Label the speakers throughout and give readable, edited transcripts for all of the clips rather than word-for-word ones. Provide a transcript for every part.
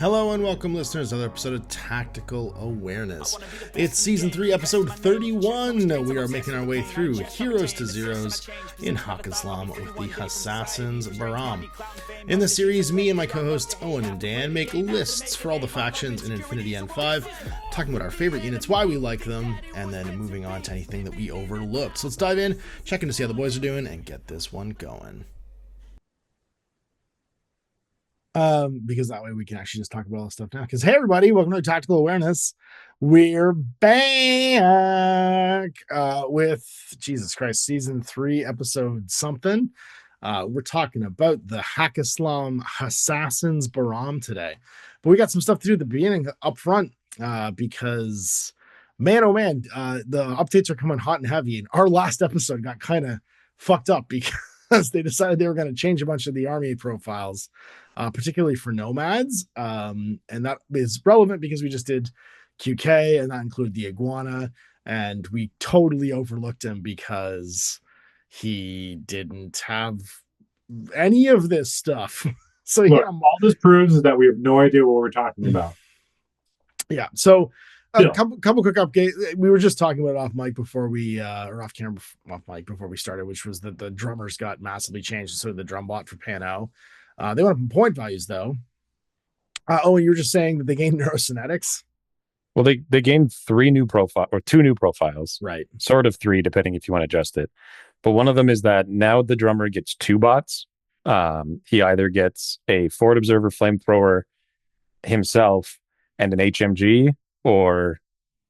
Speaker 1: Hello and welcome, listeners, to another episode of Tactical Awareness. It's Season 3, Episode 31. We are making our way through Heroes to Zeros in Haqqislam with the Hassassins Bahram. In the series, me and my co-hosts Owen and Dan make lists for all the factions in Infinity N5, talking about our favorite units, why we like them, and then moving on to anything that we overlooked. So let's dive in, check in to see how the boys are doing, and get this one going. Because that way we can actually just talk about all this stuff now. Because hey everybody, welcome to Tactical Awareness. We're back with Jesus Christ, Season 3, Episode something. We're talking about the Haqqislam Hassassins Bahram today. But we got some stuff to do at the beginning up front, because man, oh man, the updates are coming hot and heavy. And our last episode got kind of fucked up because they decided they were going to change a bunch of the army profiles, particularly for nomads. And that is relevant because we just did QK, and that included the iguana, and we totally overlooked him because he didn't have any of this stuff. So
Speaker 2: look, all this proves is that we have no idea what we're talking about.
Speaker 1: Yeah. So a couple quick updates. We were just talking about it off mic before we or off camera off mic before we started, which was that the drummers got massively changed. So the drum bot for Pano. They went up in point values though. Oh, and you were just saying that they gained neurocynetics.
Speaker 3: Well, they gained two new profiles,
Speaker 1: right?
Speaker 3: Sort of three, depending if you want to adjust it. But one of them is that now the drummer gets two bots. He either gets a forward observer flamethrower himself and an HMG, or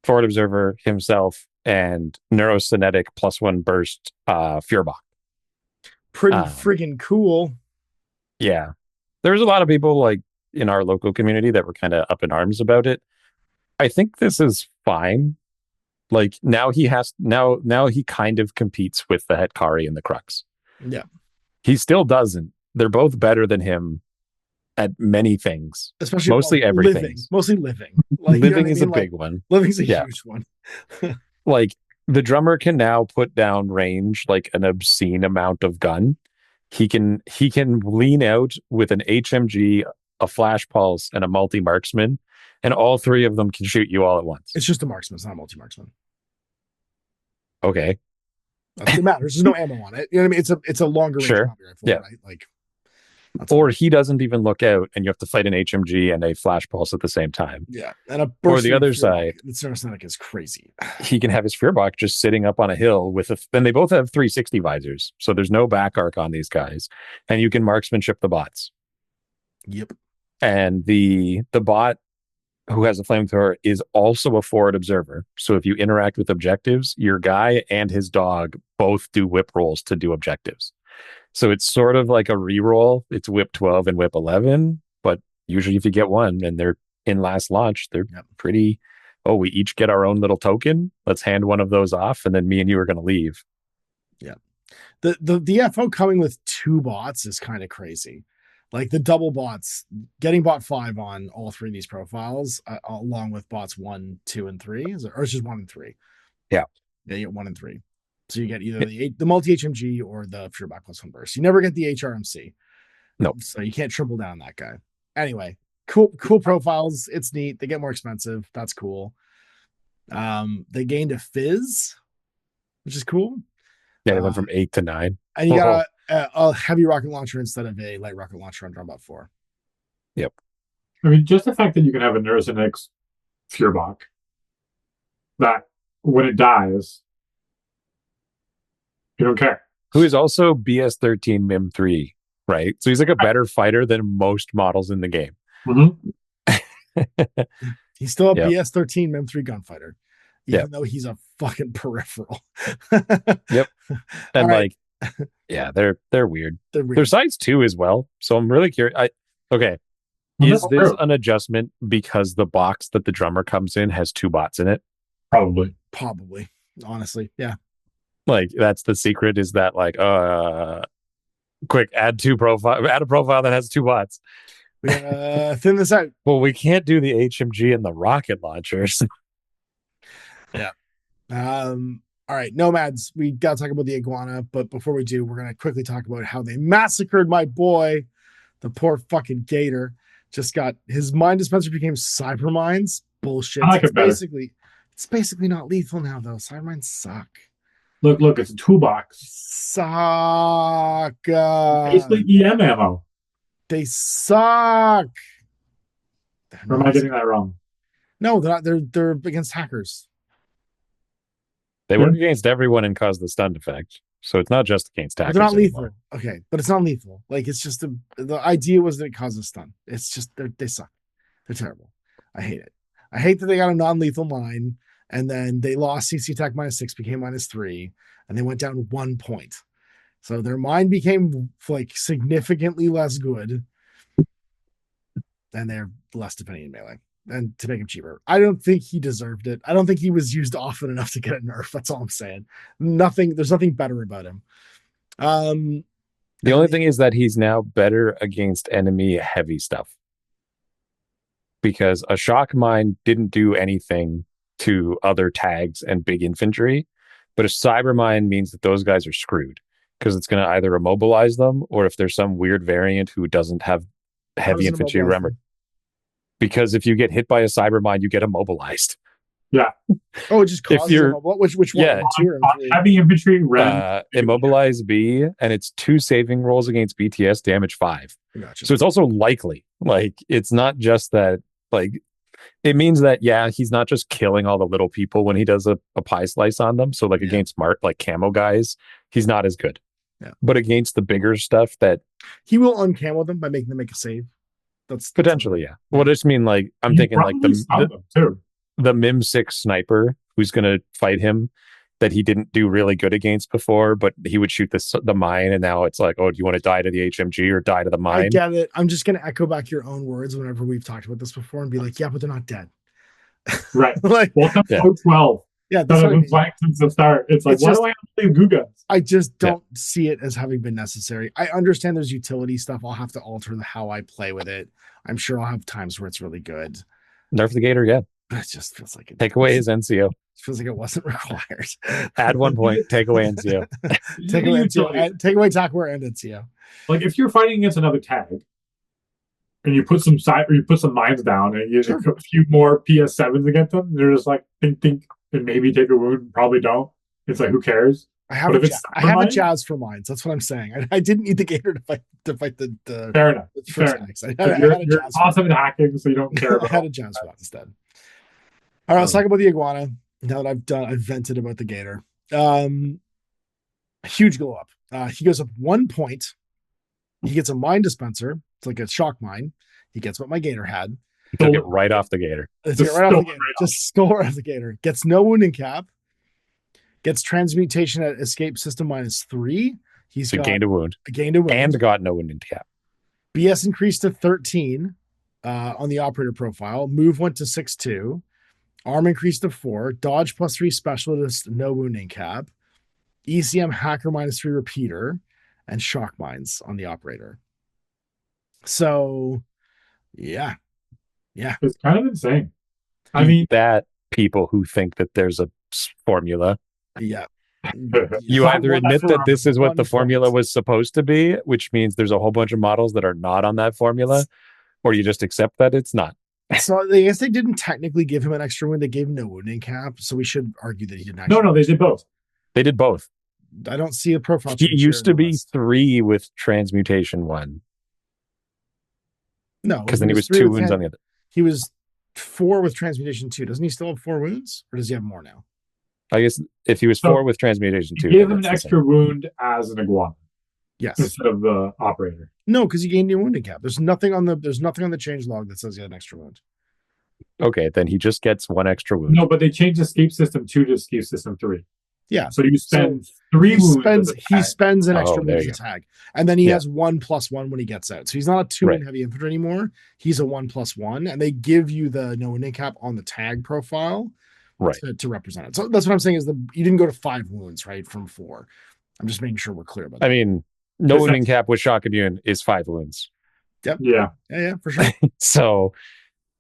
Speaker 3: forward observer himself and neurocynetic +1 burst Fuhrbach.
Speaker 1: Pretty friggin' cool.
Speaker 3: Yeah. There's a lot of people like in our local community that were kind of up in arms about it. I think this is fine. Like now he kind of competes with the Hetkari and the Crux.
Speaker 1: Yeah.
Speaker 3: He still doesn't. They're both better than him at many things,
Speaker 1: especially
Speaker 3: mostly everything.
Speaker 1: Mostly living.
Speaker 3: Like, living is a big one.
Speaker 1: Living's a huge one.
Speaker 3: Like the drummer can now put down range like an obscene amount of gun. He can lean out with an HMG, a flash pulse, and a multi-marksman, and all three of them can shoot you all at once.
Speaker 1: It's just a marksman, it's not a multi-marksman.
Speaker 3: Okay.
Speaker 1: It matters. There's no ammo on it. You know what I mean? It's a longer range rifle,
Speaker 3: yeah.
Speaker 1: Right? Like,
Speaker 3: or he doesn't even look out, and you have to fight an HMG and a flash pulse at the same time.
Speaker 1: Yeah, and a
Speaker 3: or the other side,
Speaker 1: it's neurosynthetic is crazy.
Speaker 3: He can have his Fuhrbach just sitting up on a hill with and they both have 360 visors, so there's no back arc on these guys, and you can marksmanship the bots.
Speaker 1: Yep.
Speaker 3: And the bot who has a flamethrower is also a forward observer. So if you interact with objectives, your guy and his dog both do whip rolls to do objectives. So it's sort of like a reroll. It's whip 12 and whip 11, but usually if you get one and they're in last launch, they're pretty, we each get our own little token. Let's hand one of those off, and then me and you are going to leave.
Speaker 1: Yeah. The FO coming with two bots is kind of crazy. Like the double bots, getting bot 5 on all three of these profiles, along with bots 1, 2, and 3, or it's just 1 and 3.
Speaker 3: Yeah.
Speaker 1: Yeah, you get 1 and 3. So you get either the multi HMG or the Fuhrbach +1 burst. You never get the HRMC.
Speaker 3: Nope.
Speaker 1: So you can't triple down that guy. Anyway, cool profiles. It's neat. They get more expensive. That's cool. They gained a fizz, which is cool.
Speaker 3: Yeah, they went from 8 to 9.
Speaker 1: And you got a heavy rocket launcher instead of a light rocket launcher on Drumbot 4.
Speaker 3: Yep.
Speaker 2: I mean, just the fact that you can have a neurosynthetic Fuhrbach, that when it dies, you don't care.
Speaker 3: Who is also BS13 MIM 3, right? So he's like a better fighter than most models in the game.
Speaker 2: Mm-hmm.
Speaker 1: He's still a BS13 MIM 3 gunfighter, even though he's a fucking peripheral.
Speaker 3: Yep. And right. They're weird. They're size 2 as well. So I'm really curious. Is this an adjustment because the box that the drummer comes in has 2 bots in it?
Speaker 2: Probably.
Speaker 1: Honestly. Yeah.
Speaker 3: Like that's the secret, is that like quick add a profile that has 2 bots.
Speaker 1: We gotta thin this out.
Speaker 3: Well, we can't do the HMG and the rocket launchers.
Speaker 1: Yeah. All right, nomads. We gotta talk about the iguana, but before we do, we're gonna quickly talk about how they massacred my boy, the poor fucking gator. Just got his mind dispenser became cyber mines. Bullshit.
Speaker 2: I like it better.
Speaker 1: It's basically not lethal now though. Cyber mines suck.
Speaker 2: Look, it's a toolbox.
Speaker 1: Suck.
Speaker 2: Basically EM ammo.
Speaker 1: They suck.
Speaker 2: Or am I getting that wrong?
Speaker 1: No, they're not. They're against hackers.
Speaker 3: They work against everyone and cause the stun effect. So it's not just against hackers.
Speaker 1: They're not lethal.
Speaker 3: Anymore.
Speaker 1: Okay, but it's not lethal. Like it's just the idea was that it causes stun. It's just they suck. They're terrible. I hate it. I hate that they got a non-lethal mine and then they lost CC attack -6, became -3, and they went down 1 point. So their mine became like significantly less good, and they're less depending in melee. And to make him cheaper, I don't think he deserved it. I don't think he was used often enough to get a nerf. That's all I'm saying. There's nothing better about him.
Speaker 3: The only thing is that he's now better against enemy heavy stuff. Because a shock mine didn't do anything to other tags and big infantry, but a cyber mine means that those guys are screwed because it's going to either immobilize them, or if there's some weird variant who doesn't have heavy infantry, remember. Because if you get hit by a cyber mine, you get immobilized.
Speaker 2: Yeah.
Speaker 1: Oh, it just causes which one?
Speaker 3: Yeah.
Speaker 2: Heavy infantry,
Speaker 3: immobilize B, and it's 2 saving rolls against BTS, damage 5.
Speaker 1: Gotcha.
Speaker 3: So it's also likely. Like, it's not just that, like, it means that, yeah, he's not just killing all the little people when he does a pie slice on them. So, like, against smart, like, camo guys, he's not as good.
Speaker 1: Yeah.
Speaker 3: But against the bigger stuff that...
Speaker 1: He will uncamo them by making them make a save. That's
Speaker 3: potentially, yeah. Well, I just mean, like, I'm thinking, like, the Mim 6 sniper who's going to fight him that he didn't do really good against before, but he would shoot the mine, and now it's like, oh, do you want to die to the HMG or die to the mine?
Speaker 1: I get it. I'm just going to echo back your own words whenever we've talked about this before and be like, yeah, but they're not dead.
Speaker 2: Right.
Speaker 1: Like,
Speaker 2: welcome to 12.
Speaker 1: Yeah, that's what I mean.
Speaker 2: Since the start. It's like, why do I have to leave goo guns?
Speaker 1: I just don't see it as having been necessary. I understand there's utility stuff. I'll have to alter how I play with it. I'm sure I'll have times where it's really good.
Speaker 3: Nerf the Gator, yeah.
Speaker 1: It just feels like
Speaker 3: take away his NCO.
Speaker 1: It feels like it wasn't required.
Speaker 3: Add 1 point, take away NCO.
Speaker 1: take away NCO. Take away TACWare and NCO.
Speaker 2: Like if you're fighting against another tag and you put some mines down and you use a few more PS7s against them, they're just like think and maybe take a wound, probably don't. It's like, who cares?
Speaker 1: I have a jazz for mines. That's what I'm saying. I didn't need the Gator to fight the
Speaker 2: fair enough.
Speaker 1: Fair enough.
Speaker 2: You're awesome at hacking, so you don't care about
Speaker 1: I had a jazz for that instead. All right, let's talk about the iguana. Now that I've vented about the Gator. Huge glow up. He goes up 1 point. He gets a mine dispenser. It's like a shock mine. He gets what my Gator had.
Speaker 3: He took it right off the Gator.
Speaker 1: Just stole right off the Gator. Gets no wounding cap. Gets transmutation at escape system -3. He's
Speaker 3: gained a wound. And got no wounding cap.
Speaker 1: BS increased to 13 on the operator profile. Move went to 6-2. Arm increased to 4. Dodge +3 specialist, no wounding cap. ECM hacker -3 repeater. And shock mines on the operator. So, yeah.
Speaker 2: It's kind of insane. I mean,
Speaker 3: that people who think that there's a formula.
Speaker 1: Yeah.
Speaker 3: You either admit that this is what the formula was supposed to be, which means there's a whole bunch of models that are not on that formula, or you just accept that it's not.
Speaker 1: So I guess they didn't technically give him an extra wound. They gave him no wounding cap. So we should argue that he didn't actually.
Speaker 2: No, they did both.
Speaker 3: They did both.
Speaker 1: I don't see a profile.
Speaker 3: He used to be 3 with transmutation 1.
Speaker 1: No,
Speaker 3: because then he was 2 wounds on the other.
Speaker 1: He was 4 with transmutation 2. Doesn't he still have 4 wounds, or does he have more now?
Speaker 3: I guess if he was 4 with transmutation 2,
Speaker 2: give him an extra wound as an iguana.
Speaker 1: Yes,
Speaker 2: instead of the operator.
Speaker 1: No, because he gained your wounding cap. There's nothing on the change log that says he had an extra wound.
Speaker 3: Okay, then he just gets 1 extra wound.
Speaker 2: No, but they changed escape system 2 to escape system 3.
Speaker 1: Yeah.
Speaker 2: So you spend 3 wounds.
Speaker 1: He spends an extra wound as a tag. And then he has 1+1 when he gets out. So he's not a 2 in heavy infantry anymore. He's a 1+1. And they give you the no wounding cap on the tag profile to represent it. So that's what I'm saying is you didn't go to 5 wounds, right? From 4. I'm just making sure we're clear about that.
Speaker 3: I mean, no wounding cap with shock immune is 5 wounds.
Speaker 1: Yep.
Speaker 2: Yeah,
Speaker 1: for sure.
Speaker 3: So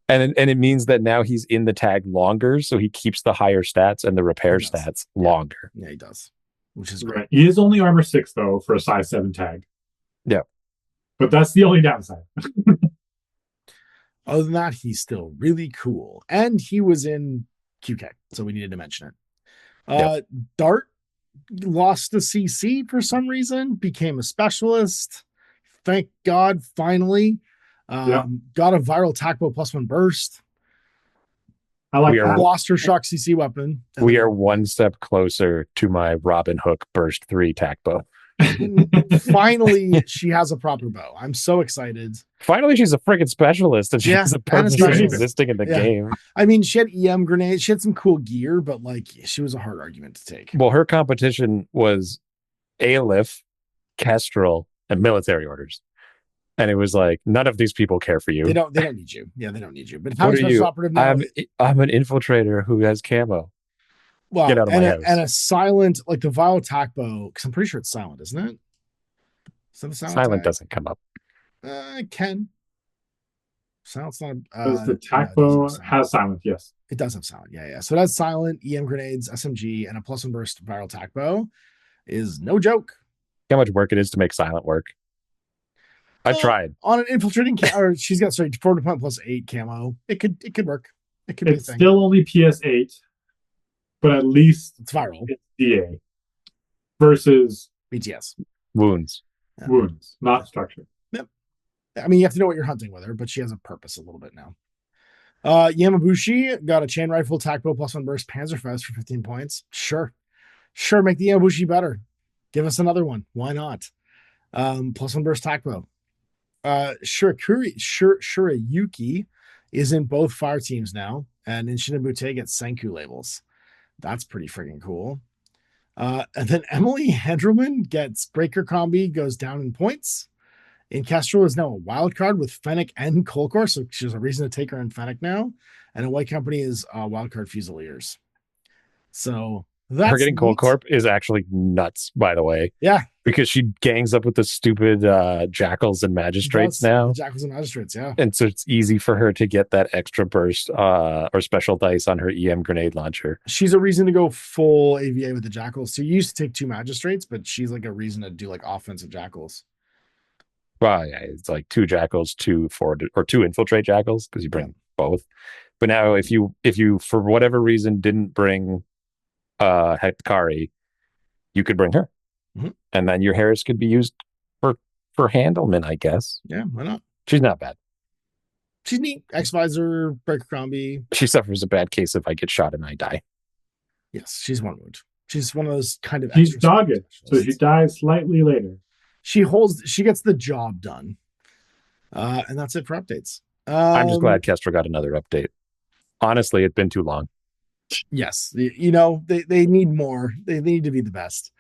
Speaker 3: and it means that now he's in the tag longer, so he keeps the higher stats and the repair stats longer.
Speaker 1: Yeah, he does. Which is great.
Speaker 2: Right. He is only armor 6 though for a size 7 tag.
Speaker 3: Yeah.
Speaker 2: But that's the only downside.
Speaker 1: Other than that, he's still really cool. And he was in QK, so we needed to mention it. Dart lost to CC for some reason, became a specialist. Thank God, finally. Got a viral TACBO +1 burst.
Speaker 2: I like that.
Speaker 1: Lost her shock CC weapon.
Speaker 3: We are one step closer to my Robin Hook Burst 3 tac bow.
Speaker 1: Finally, she has a proper bow. I'm so excited.
Speaker 3: Finally, she's a friggin' specialist, and she has a purpose existing in the game.
Speaker 1: I mean, she had EM grenades. She had some cool gear, but like, she was a hard argument to take.
Speaker 3: Well, her competition was Aleph, Kestrel, and military orders. And it was like, none of these people care for you.
Speaker 1: They don't need you. Yeah, they don't need you. But
Speaker 3: what are you? I'm an infiltrator who has camo.
Speaker 1: Well,
Speaker 3: get out of my house.
Speaker 1: And a silent, like the viral tac bow, because I'm pretty sure it's silent, isn't it?
Speaker 3: Silent doesn't come up.
Speaker 1: It can. Silent's not.
Speaker 2: Does the tac bow has silent? Yes,
Speaker 1: it does have silent. Yeah. So it has silent, EM grenades, SMG, and a +1 burst viral tac bow. Is no joke.
Speaker 3: How much work it is to make silent work. I tried
Speaker 1: on an infiltrating or she's got 4 deployment +8 camo. It could work. It could
Speaker 2: be. It's still only PS8, but at least
Speaker 1: it's viral.
Speaker 2: It's DA versus
Speaker 1: BTS
Speaker 3: wounds,
Speaker 2: not structure.
Speaker 1: Yep. I mean, you have to know what you're hunting with her, but she has a purpose a little bit now. Yamabushi got a chain rifle, tac bow +1 burst, Panzerfaust for 15 points. Sure, make the Yamabushi better. Give us another one. Why not? +1 burst tac bow. Shurayuki is in both fire teams now, and in Shinabute gets Senku labels. That's pretty freaking cool. And then Emily Hendelman gets Breaker Combi, goes down in points. In Kestrel is now a wild card with Fennec and Kolkor, so she has a reason to take her in Fennec now. And a White Company is wild card Fusiliers. So that's
Speaker 3: her getting Cold Corp is actually nuts, by the way.
Speaker 1: Yeah.
Speaker 3: Because she gangs up with the stupid Jackals and Magistrates now.
Speaker 1: Jackals and Magistrates, yeah.
Speaker 3: And so it's easy for her to get that extra burst or special dice on her EM grenade launcher.
Speaker 1: She's a reason to go full AVA with the Jackals. So you used to take 2 Magistrates, but she's like a reason to do like offensive Jackals.
Speaker 3: Well, yeah, it's like 2 Jackals, 2 Infiltrate Jackals, because you bring both. But now if you for whatever reason didn't bring Hekari, you could bring her. Mm-hmm. And then your Harris could be used for Handelman, I guess.
Speaker 1: Yeah, why not?
Speaker 3: She's not bad.
Speaker 1: She's neat. X-Visor, Breaker Combi.
Speaker 3: She suffers a bad case if I get shot and I die.
Speaker 1: Yes, she's 1 wound. She's one of those kind of.
Speaker 2: She's dogged, so she dies slightly later.
Speaker 1: She gets the job done. And that's it for updates.
Speaker 3: I'm just glad Kestra got another update. Honestly, it's been too long.
Speaker 1: Yes, they need more. They need to be the best.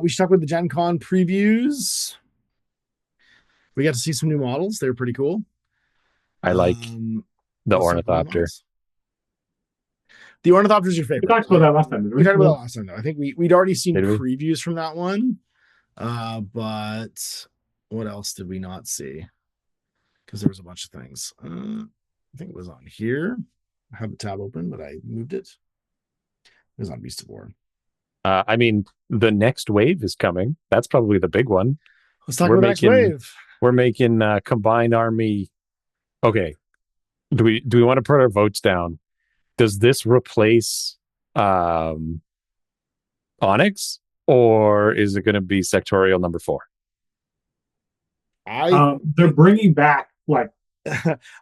Speaker 1: We stuck with the Gen Con previews. We got to see some new models. They're pretty cool.
Speaker 3: I like the Ornithopter.
Speaker 1: The Ornithopter is your favorite.
Speaker 2: We talked about that last time.
Speaker 1: We talked about that last time, though. I think we'd already seen previews from that one. But what else did we not see? Because there was a bunch of things. I think it was on here. I have the tab open, but I moved it. It was on Beast of War.
Speaker 3: I mean, the next wave is coming. That's probably the big one.
Speaker 1: Let's talk about the next wave.
Speaker 3: We're making combined army. Okay. Do we want to put our votes down? Does this replace Onyx, or is it going to be sectorial number 4?
Speaker 2: They're bringing back like.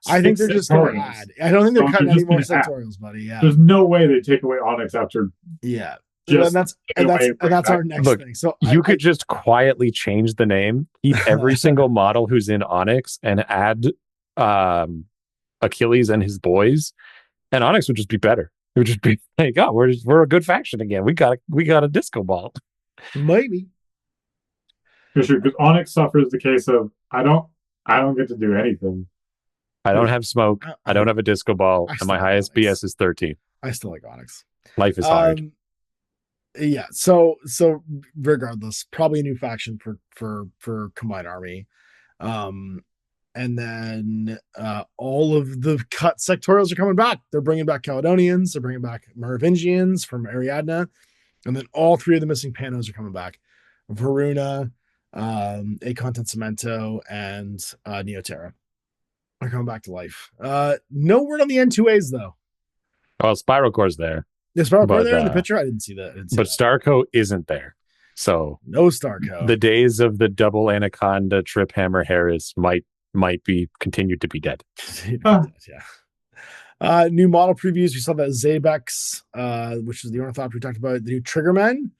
Speaker 1: I think they're just going to add. I don't think they're cutting any more sectorials, buddy. Yeah.
Speaker 2: There's no way they take away Onyx after.
Speaker 1: Yeah. And that's our next thing. So
Speaker 3: you could just quietly change the name, keep every single model who's in Onyx, and add Achilles and his boys, and Onyx would just be better. It would just be like, oh, we're a good faction again. We got a disco ball.
Speaker 1: Maybe.
Speaker 2: For sure, because Onyx suffers the case of I don't get to do anything.
Speaker 3: I don't have smoke. I don't have a disco ball, and my highest BS is 13.
Speaker 1: I still like Onyx.
Speaker 3: Life is hard.
Speaker 1: Yeah. So regardless, probably a new faction for Combined Army. And then all of the cut sectorials are coming back. They're bringing back Caledonians. They're bringing back Merovingians from Ariadne. And then all 3 of the missing Panos are coming back. Varuna, A Content Cemento, and Neoterra. are coming back to life. No word on the N2As though.
Speaker 3: Well, Spiral Core's there,
Speaker 1: Is Spiral Core
Speaker 3: but
Speaker 1: there in the picture? I didn't see that.
Speaker 3: Starco isn't there. So
Speaker 1: no Starco.
Speaker 3: The days of the double Anaconda Trip Hammer Harris might be continued to be dead.
Speaker 1: Yeah. New model previews. We saw that Zabex, which is the ornithopter we talked about. The new Triggermen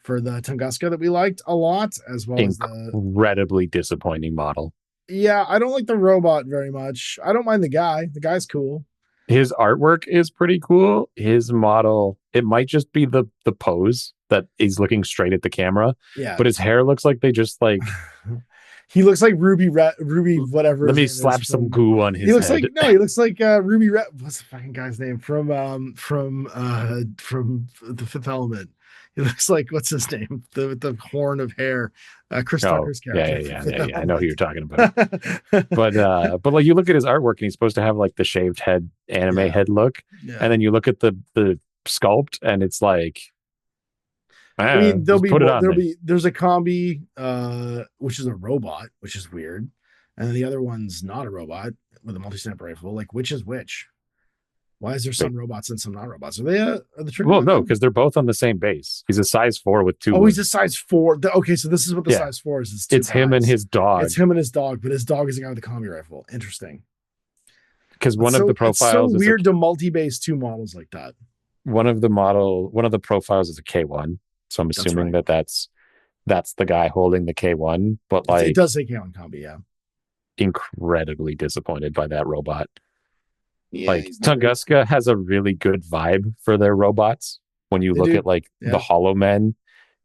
Speaker 1: for the Tunguska that we liked a lot, as well as the
Speaker 3: incredibly disappointing model.
Speaker 1: Yeah, I don't like the robot very much. I don't mind the guy. The guy's cool.
Speaker 3: His artwork is pretty cool. His model, it might just be the pose that he's looking straight at the camera.
Speaker 1: Yeah.
Speaker 3: But his hair looks like they just like
Speaker 1: he looks like Ruby whatever.
Speaker 3: Let me slap some goo on his head.
Speaker 1: He looks like Ruby what's the fucking guy's name from the Fifth Element. He looks like, what's his name? The horn of hair. Chris Tucker's character.
Speaker 3: Yeah. I know who you're talking about. but like you look at his artwork and he's supposed to have like the shaved head anime head look. Yeah. And then you look at the sculpt and it's like,
Speaker 1: I mean, there's a combi, which is a robot, which is weird. And then the other one's not a robot with a multi-sniper rifle. Like, which is which? Why is there some robots and some not robots? Are they the Trigger?
Speaker 3: Well, no, because they're both on the same base. He's a size 4 with 2.
Speaker 1: Oh, he's a size 4. Okay, so this is what the size 4 is.
Speaker 3: It's him and his dog.
Speaker 1: It's him and his dog, but his dog is a guy with a combi rifle. Interesting.
Speaker 3: Because one of the profiles
Speaker 1: it's so weird to multi-base 2 models like that.
Speaker 3: One of the profiles is a K1. So I'm assuming that's the guy holding the K1. But like
Speaker 1: it does say K1 combi, yeah.
Speaker 3: Incredibly disappointed by that robot. Yeah, like Tunguska has a really good vibe for their robots when you look at like the Hollow Men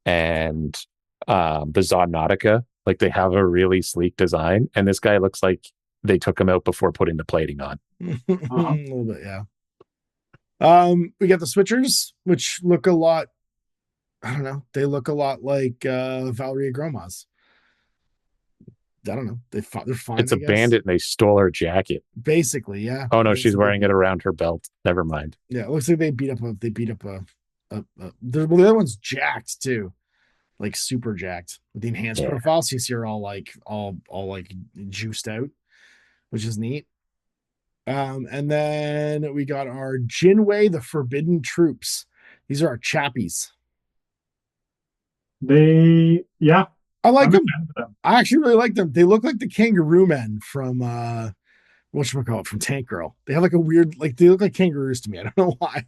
Speaker 3: and the Zonnautica. Like they have a really sleek design, and this guy looks like they took him out before putting the plating on.
Speaker 1: A little bit, yeah. We got the Switchers, which look a lot. I don't know. They look a lot like Valeria Gromas. I don't know. They're fine.
Speaker 3: It's a bandit and they stole her jacket.
Speaker 1: Basically, yeah.
Speaker 3: Oh no, she's wearing it around her belt. Never mind.
Speaker 1: Yeah, it looks like they beat up a the other one's jacked too. Like super jacked with the enhanced profile. So you see her all like juiced out, which is neat. And then we got our Jinwei, the Forbidden Troops. These are our chappies.
Speaker 2: I
Speaker 1: like them. I actually really like them. They look like the kangaroo men from whatchamacallit, from Tank Girl. They have like a weird, like they look like kangaroos to me. I don't know why.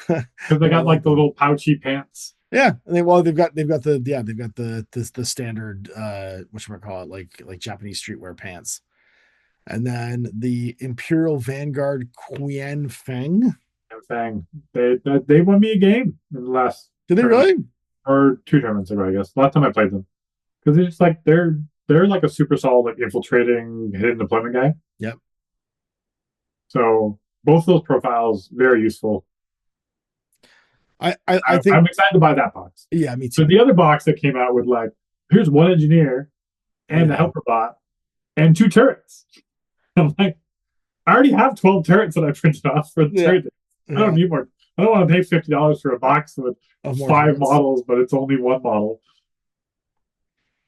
Speaker 2: Because they got like the little pouchy pants.
Speaker 1: Yeah, and they've got the standard whatchamacallit, like Japanese streetwear pants. And then the Imperial Vanguard Quien Feng.
Speaker 2: They won me a game in the last.
Speaker 1: Did they really?
Speaker 2: Or 2 tournaments ago, I guess. Last time I played them. Because it's just like they're like a super solid, like infiltrating hidden deployment guy.
Speaker 1: Yep.
Speaker 2: So both those profiles very useful.
Speaker 1: I think
Speaker 2: I'm excited to buy that box.
Speaker 1: Yeah, me too.
Speaker 2: So the other box that came out with like, here's 1 engineer and the helper bot and 2 turrets. I'm like, I already have 12 turrets that I printed off for the trade. I don't need more. I don't want to pay $50 for a box with 5 models, but it's only 1 model.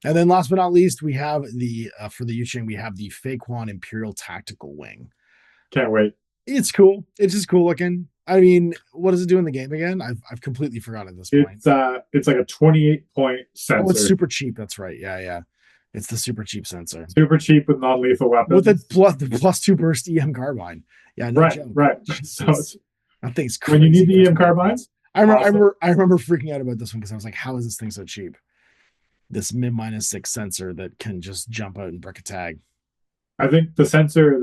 Speaker 1: And then last but not least, we have for the Yuching, we have the Faquan Imperial Tactical Wing.
Speaker 2: Can't wait.
Speaker 1: It's cool. It's just cool looking. I mean, what does it do in the game again? I've completely forgotten at this point.
Speaker 2: It's like a 28-point sensor.
Speaker 1: Oh, it's super cheap. That's right. Yeah. It's the super cheap sensor.
Speaker 2: Super cheap with non-lethal weapons.
Speaker 1: With the plus 2 burst EM carbine. Yeah, no joke.
Speaker 2: Right. So
Speaker 1: that thing's crazy.
Speaker 2: When you need the EM carbines?
Speaker 1: I remember freaking out about this one because I was like, how is this thing so cheap? This mid-6 sensor that can just jump out and brick a tag.
Speaker 2: I think the sensor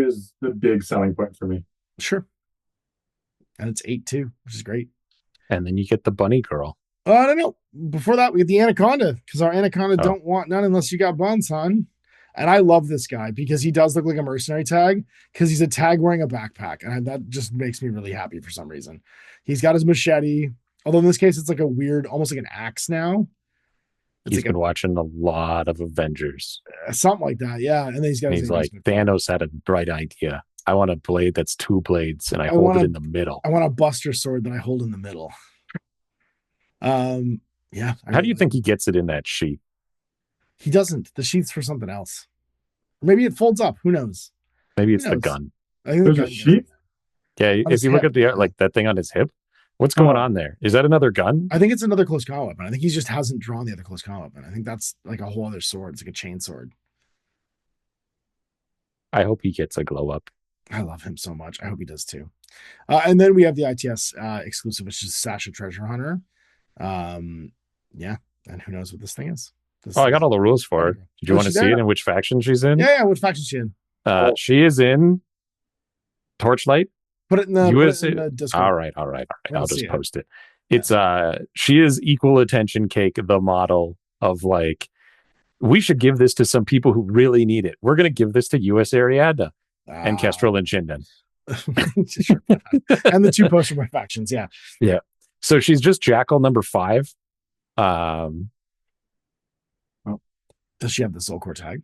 Speaker 2: is the big selling point for me.
Speaker 1: Sure. And it's 8 too, which is great.
Speaker 3: And then you get the bunny girl.
Speaker 1: I don't know. Before that, we get the Anaconda, because our Anaconda don't want none unless you got buns, hon. And I love this guy because he does look like a mercenary tag, because he's a tag wearing a backpack. And that just makes me really happy for some reason. He's got his machete. Although in this case, it's like a weird, almost like an axe now.
Speaker 3: He's been watching a lot of Avengers.
Speaker 1: Something like that, yeah. And then he's
Speaker 3: like, Thanos had a bright idea. I want a blade that's 2 blades, and I hold it in the middle.
Speaker 1: I want a buster sword that I hold in the middle. Yeah.
Speaker 3: How do you think he gets it in that sheath?
Speaker 1: He doesn't. The sheath's for something else. Or maybe it folds up. Who knows?
Speaker 3: Maybe
Speaker 1: Who
Speaker 3: it's the
Speaker 1: knows?
Speaker 3: gun.
Speaker 1: I think
Speaker 2: There's
Speaker 1: the
Speaker 2: a
Speaker 1: gun-
Speaker 2: sheep.
Speaker 3: Yeah,
Speaker 1: On
Speaker 3: if
Speaker 1: his
Speaker 3: you look
Speaker 1: hip,
Speaker 3: at the like that thing on his hip, what's going on there? Is that another gun?
Speaker 1: I think it's another close combat weapon. I think he just hasn't drawn the other close combat weapon. I think that's like a whole other sword. It's like a chain sword.
Speaker 3: I hope he gets a glow up.
Speaker 1: I love him so much. I hope he does too. And then we have the ITS exclusive, which is Sasha Treasure Hunter. Yeah, and who knows what this thing is?
Speaker 3: I got all the rules for her. Did you want to see it and which faction she's in?
Speaker 1: Yeah. Which faction she in?
Speaker 3: She is in Torchlight.
Speaker 1: Put it in the Discord.
Speaker 3: All right. I'll just post it. It's she is equal attention cake, the model of like, we should give this to some people who really need it. We're gonna give this to US Ariadna and Kestrel and Shindan.
Speaker 1: Sure, and the 2 poster boy factions, yeah.
Speaker 3: So she's just Jackal number 5.
Speaker 1: Does she have the Soul Core tag?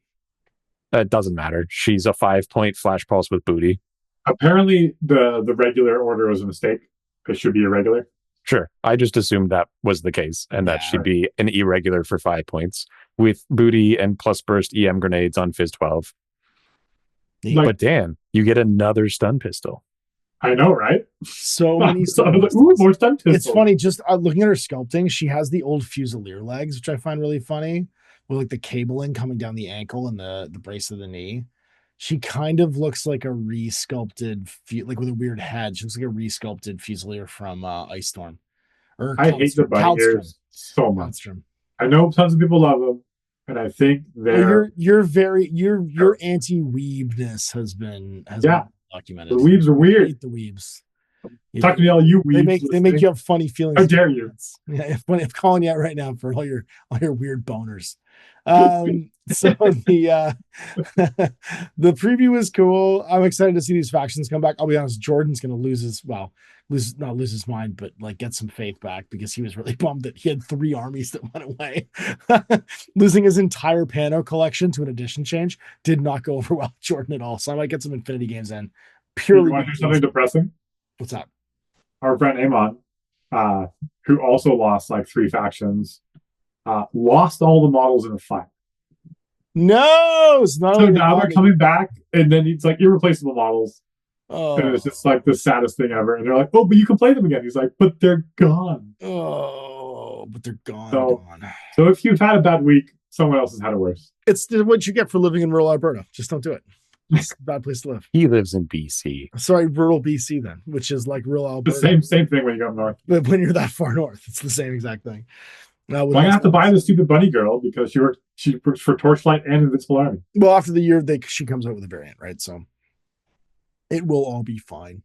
Speaker 3: It doesn't matter. She's a 5-point flash pulse with booty.
Speaker 2: Apparently, the regular order was a mistake. It should be irregular.
Speaker 3: Sure. I just assumed that was the case, and that she'd be an irregular for 5 points with booty and plus burst EM grenades on Fizz 12. But Dan, you get another stun pistol.
Speaker 2: I know, right?
Speaker 1: So many
Speaker 2: stun pistols. More stun pistols.
Speaker 1: It's funny, just looking at her sculpting, she has the old Fusilier legs, which I find really funny, with like the cabling coming down the ankle and the brace of the knee. She kind of looks like a re-sculpted, like with a weird head. She looks like a re-sculpted Fusilier from Ice Storm.
Speaker 2: I hate the bunny ears so much. I know tons of people love them, and I think they're
Speaker 1: your anti-weebness has been documented.
Speaker 2: The weebs are weird.
Speaker 1: I hate the weebs.
Speaker 2: Talk to me, all you weebs.
Speaker 1: They make you have funny feelings.
Speaker 2: How dare you?
Speaker 1: Yeah, I'm calling you out right now for all your weird boners. So the preview is cool. I'm excited to see these factions come back. I'll be honest, Jordan's gonna lose his mind, but like get some faith back, because he was really bummed that he had 3 armies that went away. Losing his entire Pano collection to an edition change did not go over well with Jordan at all. So I might get some Infinity games in. Purely.
Speaker 2: You want to do something depressing?
Speaker 1: What's that?
Speaker 2: Our friend Amon, who also lost like 3 factions, lost all the models in a fight.
Speaker 1: No, it's not.
Speaker 2: So now they're coming back, and then it's like irreplaceable models.
Speaker 1: Oh.
Speaker 2: And it's just like the saddest thing ever. And they're like, "Oh, but you can play them again." He's like, "But they're gone."
Speaker 1: Oh, but they're gone.
Speaker 2: So if you've had a bad week, someone else has had it worse.
Speaker 1: It's what you get for living in rural Alberta. Just don't do it. It's a bad place to live.
Speaker 3: He lives in BC.
Speaker 1: Sorry, rural BC then, which is like rural Alberta.
Speaker 2: The same thing when you go up north.
Speaker 1: But when you're that far north, it's the same exact thing.
Speaker 2: Now, I'm gonna have to buy the stupid bunny girl because she works for Torchlight and Invincible Army.
Speaker 1: Well, after the year, she comes out with a variant, right? So it will all be fine.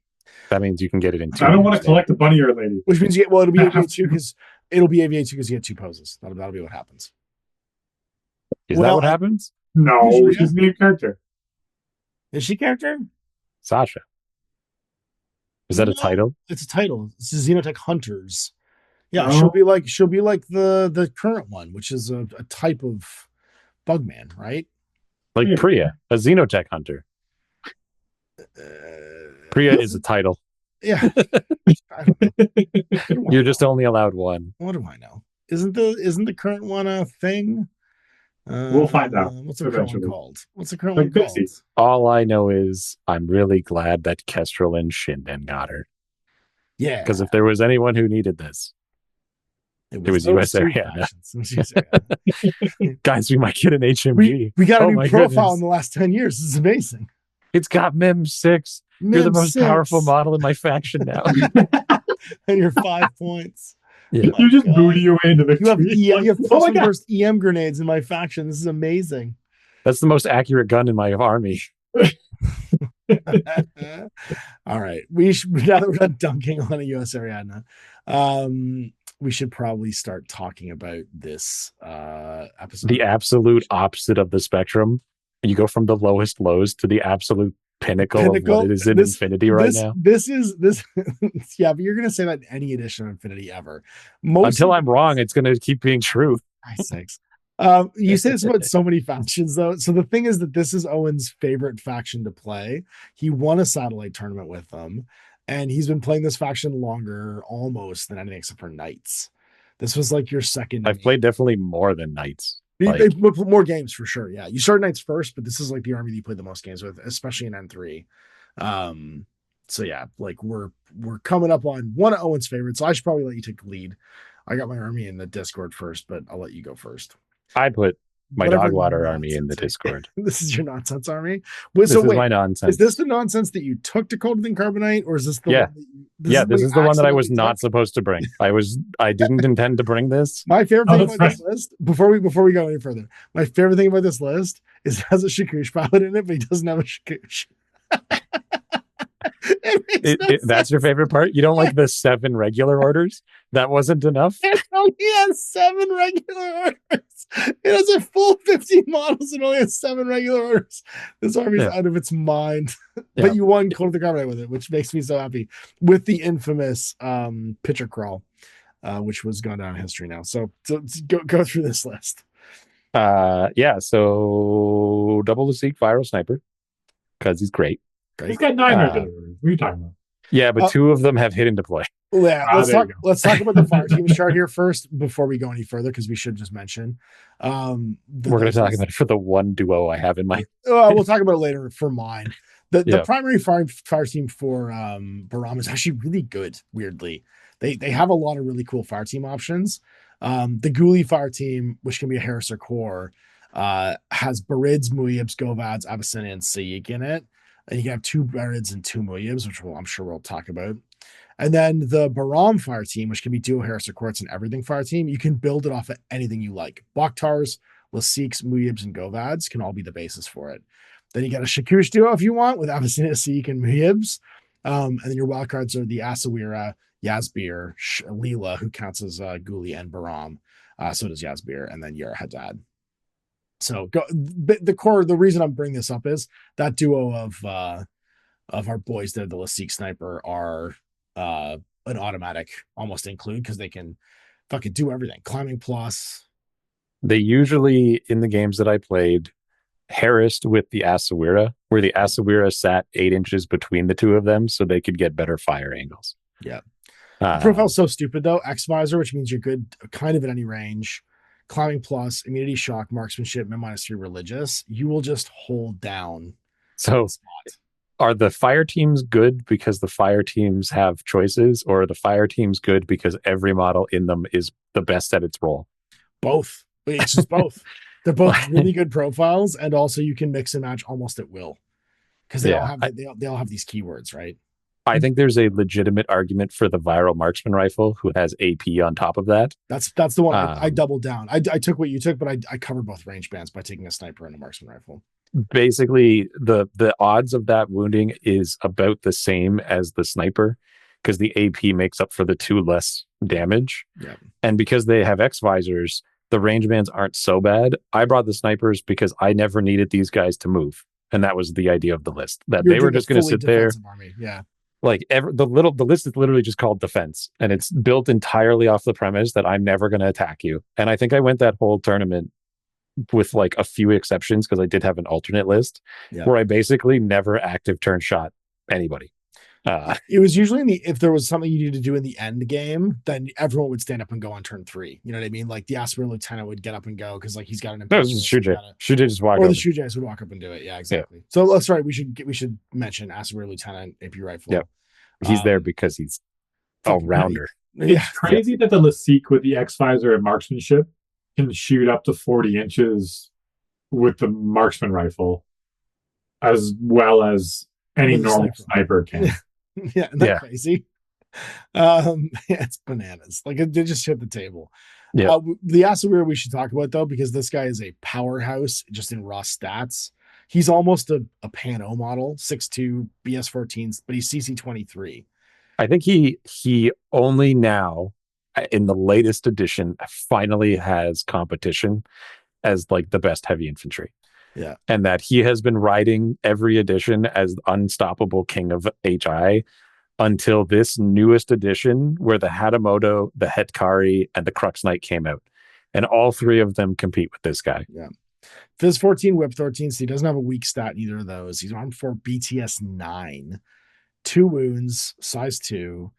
Speaker 3: That means you can get it in 2.
Speaker 2: I don't want to collect the bunny girl lady.
Speaker 1: Which means it'll be AVA2 because you get 2 poses. That'll be what happens.
Speaker 3: Is that what happens?
Speaker 2: No, she's the character.
Speaker 1: Is she character?
Speaker 3: Sasha. Is that a title?
Speaker 1: It's a title. It's Xenotech Hunters. Yeah, she'll be like the current one, which is a type of bugman, right?
Speaker 3: Like Priya, a Xenotech hunter. Priya is a title.
Speaker 1: Yeah.
Speaker 3: You're just only allowed one.
Speaker 1: What do I know? Isn't the current one a thing?
Speaker 2: We'll find out.
Speaker 1: What's the current one called? What's the current one called?
Speaker 3: All I know is I'm really glad that Kestrel and Shindan got her.
Speaker 1: Yeah.
Speaker 3: Because if there was anyone who needed this, it was US Ariadna. Guys, we might get an HMG.
Speaker 1: We got a new profile in the last 10 years. This is amazing.
Speaker 3: It's got Mem 6. You're the most powerful model in my faction now.
Speaker 1: And you're 5 points.
Speaker 2: Yeah. You just booty your way into victory.
Speaker 1: You have plus burst EM grenades in my faction. This is amazing.
Speaker 3: That's the most accurate gun in my army.
Speaker 1: All right. Now that we're done dunking on a US Ariadna, we should probably start talking about this episode.
Speaker 3: The absolute opposite of the spectrum. You go from the lowest lows to the absolute pinnacle of what it is in Infinity right now.
Speaker 1: This yeah, but you're gonna say that in any edition of Infinity ever.
Speaker 3: Until I'm wrong, it's gonna keep being true.
Speaker 1: You say this about so many factions though. So the thing is that this is Owen's favorite faction to play. He won a satellite tournament with them, and he's been playing this faction longer almost than anything except for Knights. This was like your second.
Speaker 3: I've played definitely more than Knights.
Speaker 1: They put more games for sure. Yeah, you start Knights first, but this is like the army that you play the most games with, especially in N3. So yeah, like we're coming up on one of Owen's favorites. So I should probably let you take the lead. I got my army in the Discord first, but I'll let you go first.
Speaker 3: I put my
Speaker 1: Whatever
Speaker 3: dog water army in the Discord.
Speaker 1: This is your nonsense army.
Speaker 3: This is my nonsense.
Speaker 1: Is this the nonsense that you took to Cold and Carbonite, or is this the one?
Speaker 3: This is the one that I was not supposed to bring. I didn't intend to bring this.
Speaker 1: My favorite thing about this list, before we go any further, my favorite thing about this list is it has a Shakoosh pilot in it, but he doesn't have a Shakoosh.
Speaker 3: That's your favorite part? You don't like the 7 regular orders? That wasn't enough?
Speaker 1: It only has 7 regular orders. It has a full 15 models and only has 7 regular orders. This army's out of its mind. But you won Cold of the Carbonite with it, which makes me so happy. With the infamous pitcher crawl, which was gone down in history now. So go through this list.
Speaker 3: So double the Seek Viral Sniper, because he's great.
Speaker 2: He's got 9 regular orders. What are you talking about?
Speaker 3: Yeah, but 2 of them have hidden deploy.
Speaker 1: Yeah, let's talk about the fire team chart here first before we go any further, because we should just mention.
Speaker 3: We're going to talk about it for the one duo I have in mind.
Speaker 1: We'll talk about it later for mine. The primary fire team for Bahram is actually really good, weirdly. They have a lot of really cool fire team options. The Ghoulie fire team, which can be a Harris or Core, has Barids, Muibs, Govads, Abyssinia, and Saik in it. And you can have 2 Barids and 2 Muibs, which I'm sure we'll talk about. And then the Bahram fire team, which can be duo Harris or Quartz and everything fire team, you can build it off of anything you like. Bakhtars, Lasiks, Muibs, and Govads can all be the basis for it. Then you got a Shakoosh duo if you want, with Abyssinia, Saik, and Muibs. And then your wildcards are the Asawira, Yazbir, Leela, who counts as Ghoulie, and Bahram. So does Yazbir, and then Yara Haddad. So the reason I'm bringing this up is that duo of our boys there, the Lasik Sniper, are an automatic almost include, because they can fucking do everything. Climbing plus.
Speaker 3: They usually, in the games that I played, harassed with the Asawira, where the Asawira sat 8 inches between the 2 of them so they could get better fire angles.
Speaker 1: Yeah. The profile's so stupid though. X visor, which means you're good kind of at any range. Climbing plus, immunity shock, marksmanship, -3 religious. You will just hold down.
Speaker 3: So are the fire teams good because the fire teams have choices, or are the fire teams good because every model in them is the best at its role?
Speaker 1: Both. It's just both. They're both really good profiles, and also you can mix and match almost at will, because they all have these keywords, right?
Speaker 3: I think there's a legitimate argument for the viral marksman rifle, who has AP on top of that.
Speaker 1: That's the one I doubled down. I took what you took, but I covered both range bands by taking a sniper and a marksman rifle.
Speaker 3: Basically, the odds of that wounding is about the same as the sniper, because the AP makes up for the 2 less damage.
Speaker 1: Yeah.
Speaker 3: And because they have X visors, the range bands aren't so bad. I brought the snipers because I never needed these guys to move. And that was the idea of the list, that they were just going to sit there.
Speaker 1: Army. Yeah.
Speaker 3: Like the list is literally just called defense, and it's built entirely off the premise that I'm never going to attack you. And I think I went that whole tournament with like a few exceptions, because I did have an alternate list where I basically never active turn shot anybody.
Speaker 1: It was usually if there was something you needed to do in the end game, then everyone would stand up and go on turn 3. You know what I mean? Like the Aspir Lieutenant would get up and go because like he's got an.
Speaker 3: No, it was Shujay. Shujay just walk.
Speaker 1: Or the Shujay would walk up and do it. Yeah, exactly. Yeah. So that's right. We should mention Aspir Lieutenant AP rifle.
Speaker 3: Yeah, he's there because he's all rounder.
Speaker 2: It's crazy that the Lasik with the X visor and marksmanship can shoot up to 40 inches with the marksman rifle, as well as any normal sniper can.
Speaker 1: Yeah, isn't that crazy? It's bananas. Like they just hit the table.
Speaker 3: Yeah.
Speaker 1: The Asawir we should talk about though, because this guy is a powerhouse just in raw stats. He's almost a Pan-O model, 6'2", BS14s, but he's CC23.
Speaker 3: I think he only now, in the latest edition, finally has competition as like the best heavy infantry.
Speaker 1: Yeah.
Speaker 3: And that he has been riding every edition as unstoppable king of HI until this newest edition, where the Hatamoto, the Hetkari, and the Crux Knight came out. And all 3 of them compete with this guy.
Speaker 1: Yeah. Fizz 14, Whip 13, so he doesn't have a weak stat in either of those. He's armed for BTS 9, 2 wounds, size 2,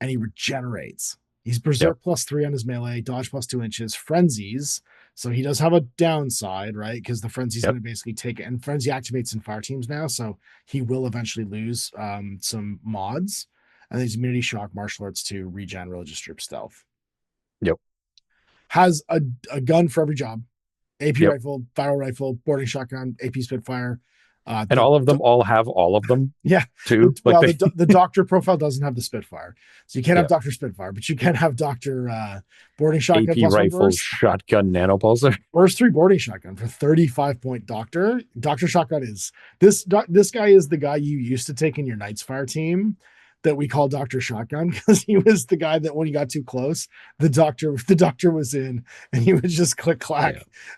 Speaker 1: and he regenerates. He's Berserk +3 on his melee, dodge +2 inches, frenzies, So he does have a downside, right? Because the frenzy's
Speaker 3: Yep.
Speaker 1: going to basically take it, and frenzy activates in fire teams now, so he will eventually lose some mods. And then he's immunity shock, martial arts 2, regen, religious strip, stealth.
Speaker 3: Yep.
Speaker 1: Has a gun for every job. AP
Speaker 3: Yep.
Speaker 1: rifle, viral rifle, boarding shotgun, AP Spitfire.
Speaker 3: And all of them all have all of them.
Speaker 1: Yeah.
Speaker 3: Too.
Speaker 1: Well, the doctor profile doesn't have the Spitfire. So you can't have
Speaker 3: Yeah.
Speaker 1: Dr. Spitfire, but you can have Dr. Boarding Shotgun.
Speaker 3: AP rifle, shotgun, nanopulsar.
Speaker 1: Burst 3 boarding shotgun for 35 point doctor. Dr. Shotgun is this guy is the guy you used to take in your Knights Fire team that we call Dr. Shotgun, because he was the guy that when you got too close, the doctor was in and he would just click clack.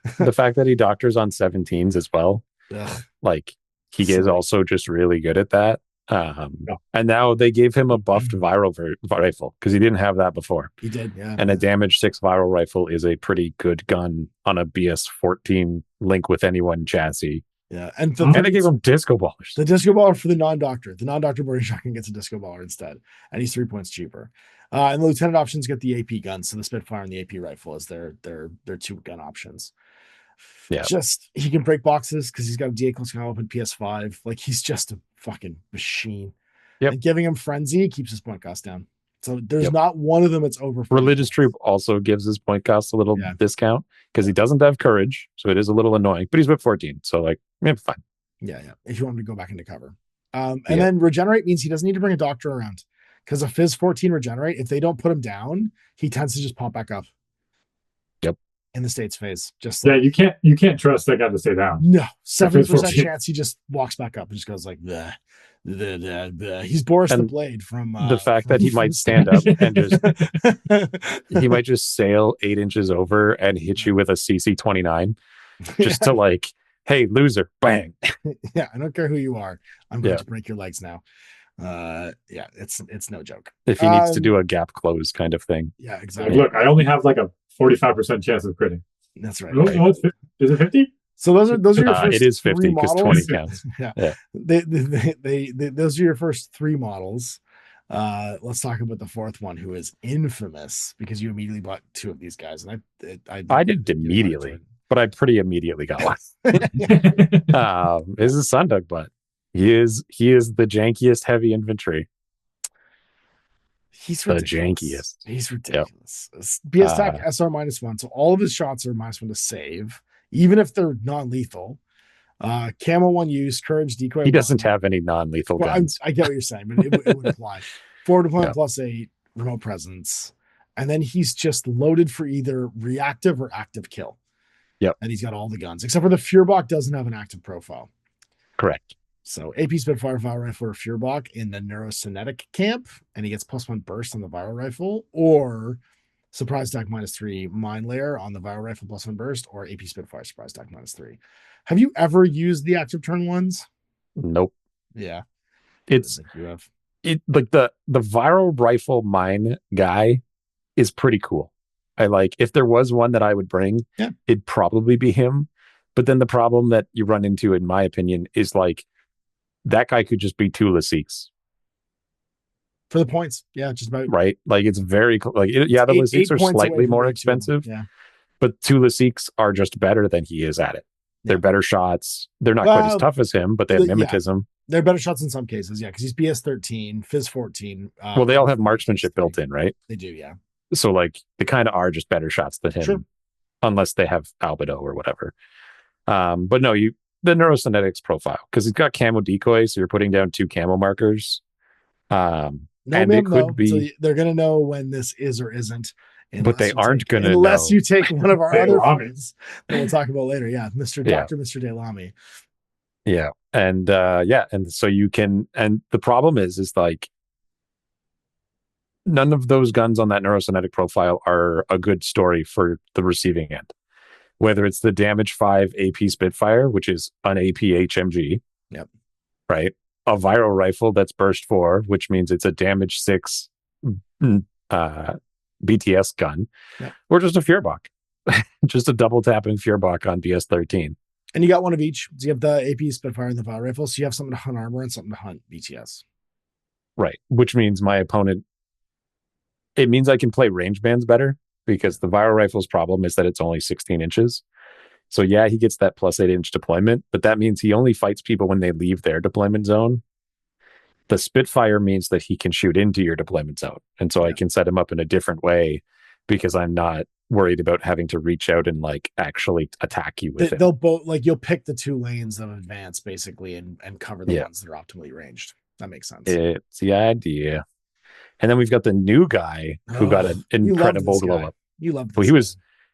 Speaker 3: Yeah. The fact that he doctors on 17s as well.
Speaker 1: Ugh.
Speaker 3: Like he is also just really good at that. And now they gave him a buffed viral rifle because he didn't have that before.
Speaker 1: He did, yeah.
Speaker 3: And a damage 6 viral rifle is a pretty good gun on a BS14 link with anyone chassis.
Speaker 1: Yeah, and
Speaker 3: they gave him disco ballers.
Speaker 1: The disco baller for the non-doctor. The non-doctor boarding shotgun gets a disco baller instead, and he's 3 points cheaper. And the lieutenant options get the AP guns, so the Spitfire and the AP rifle is their 2 gun options.
Speaker 3: Yeah,
Speaker 1: just he can break boxes because he's got a DA close combat weapon PS5. Like he's just a fucking machine.
Speaker 3: Yep.
Speaker 1: And giving him frenzy keeps his point cost down. So there's not one of them that's over.
Speaker 3: Religious troop also gives his point cost a little discount because he doesn't have courage, so it is a little annoying. But he's with 14, so like, fine.
Speaker 1: Yeah. If you want him to go back into cover, and then regenerate means he doesn't need to bring a doctor around because a Fizz 14 regenerate. If they don't put him down, he tends to just pop back up.
Speaker 3: Yep.
Speaker 1: In the states phase, just
Speaker 2: you can't trust that guy to stay down.
Speaker 1: No, 70% chance he just walks back up and just goes like the. He's Boris the Blade from
Speaker 3: the fact that he might stand up and just he might just sail 8 inches over and hit you with a CC-29 just to like, hey loser, bang.
Speaker 1: Yeah, I don't care who you are, I'm going to break your legs now. It's no joke
Speaker 3: if he needs to do a gap close kind of thing.
Speaker 1: Yeah, exactly.
Speaker 2: Look, I only have like a 45% chance of critting.
Speaker 1: That's right.
Speaker 2: Is it 50?
Speaker 1: So those are your first.
Speaker 3: It is 50 because 20 counts.
Speaker 1: Yeah. Those are your first 3 models. Let's talk about the 4th one, who is infamous because you immediately bought 2 of these guys, and
Speaker 3: I did immediately, but I pretty immediately got one. This is Sundog, but he is the jankiest heavy infantry.
Speaker 1: He's
Speaker 3: the
Speaker 1: ridiculous.
Speaker 3: jankiest.
Speaker 1: He's ridiculous. Yep. BS attack SR -1, so all of his shots are -1 to save, even if they're non-lethal. Camo 1 use, courage, decoy.
Speaker 3: He doesn't have any non-lethal guns.
Speaker 1: I get what you're saying, but it would apply. Forward deployment +8, remote presence, and then he's just loaded for either reactive or active kill.
Speaker 3: Yep.
Speaker 1: And he's got all the guns except for the Fuhrbach doesn't have an active profile.
Speaker 3: Correct.
Speaker 1: So AP Spitfire viral rifle or Fuhrbach in the Neurocinetic camp, and he gets +1 burst on the viral rifle, or surprise attack -3 mine layer on the viral rifle +1 burst, or AP Spitfire surprise attack -3. Have you ever used the active turn ones?
Speaker 3: Nope.
Speaker 1: Yeah.
Speaker 3: It's like the viral rifle mine guy is pretty cool. I like, if there was one that I would bring, it'd probably be him. But then the problem that you run into, in my opinion, is like that guy could just be 2 Lasiques.
Speaker 1: For the points. Yeah, just about.
Speaker 3: Right. Like it's very, like, the Lasiques are slightly more expensive, but 2 Lasiques are just better than he is at it. They're better shots. They're not quite as tough as him, but they have mimetism.
Speaker 1: They're better shots in some cases, because he's BS 13, Fizz 14.
Speaker 3: Well, they all have marksmanship built in, right?
Speaker 1: They do, yeah.
Speaker 3: So like they kind of are just better shots than him, unless they have albedo or whatever. But no, the Neurocinetics profile, because he's got camo decoy, so you're putting down 2 camo markers. And it could be,
Speaker 1: so they're gonna know when this is or isn't.
Speaker 3: But they aren't going to
Speaker 1: unless you take one of our other friends that we'll talk about later. Yeah, Mr. Delamy.
Speaker 3: Yeah. And so you can, and the problem is like none of those guns on that Neurocinetic profile are a good story for the receiving end. Whether it's the damage 5 AP Spitfire, which is an AP HMG.
Speaker 1: Yep.
Speaker 3: Right. A viral rifle that's burst 4, which means it's a damage 6 BTS gun, or just a Fuhrbach, just a double tapping Fuhrbach on BS 13.
Speaker 1: And you got one of each. So you have the AP Spitfire and the viral rifle. So you have something to hunt armor and something to hunt BTS.
Speaker 3: Right. Which means my opponent, it means I can play range bands better because the viral rifle's problem is that it's only 16 inches. So yeah, he gets that plus 8-inch deployment, but that means he only fights people when they leave their deployment zone. The Spitfire means that he can shoot into your deployment zone. And so I can set him up in a different way because I'm not worried about having to reach out and like actually attack you with it.
Speaker 1: They'll both like you'll pick the 2 lanes of advance basically and cover the ones that are optimally ranged. That makes sense.
Speaker 3: It's the idea. And then we've got the new guy who got an incredible glow up.
Speaker 1: You love this.
Speaker 3: Well,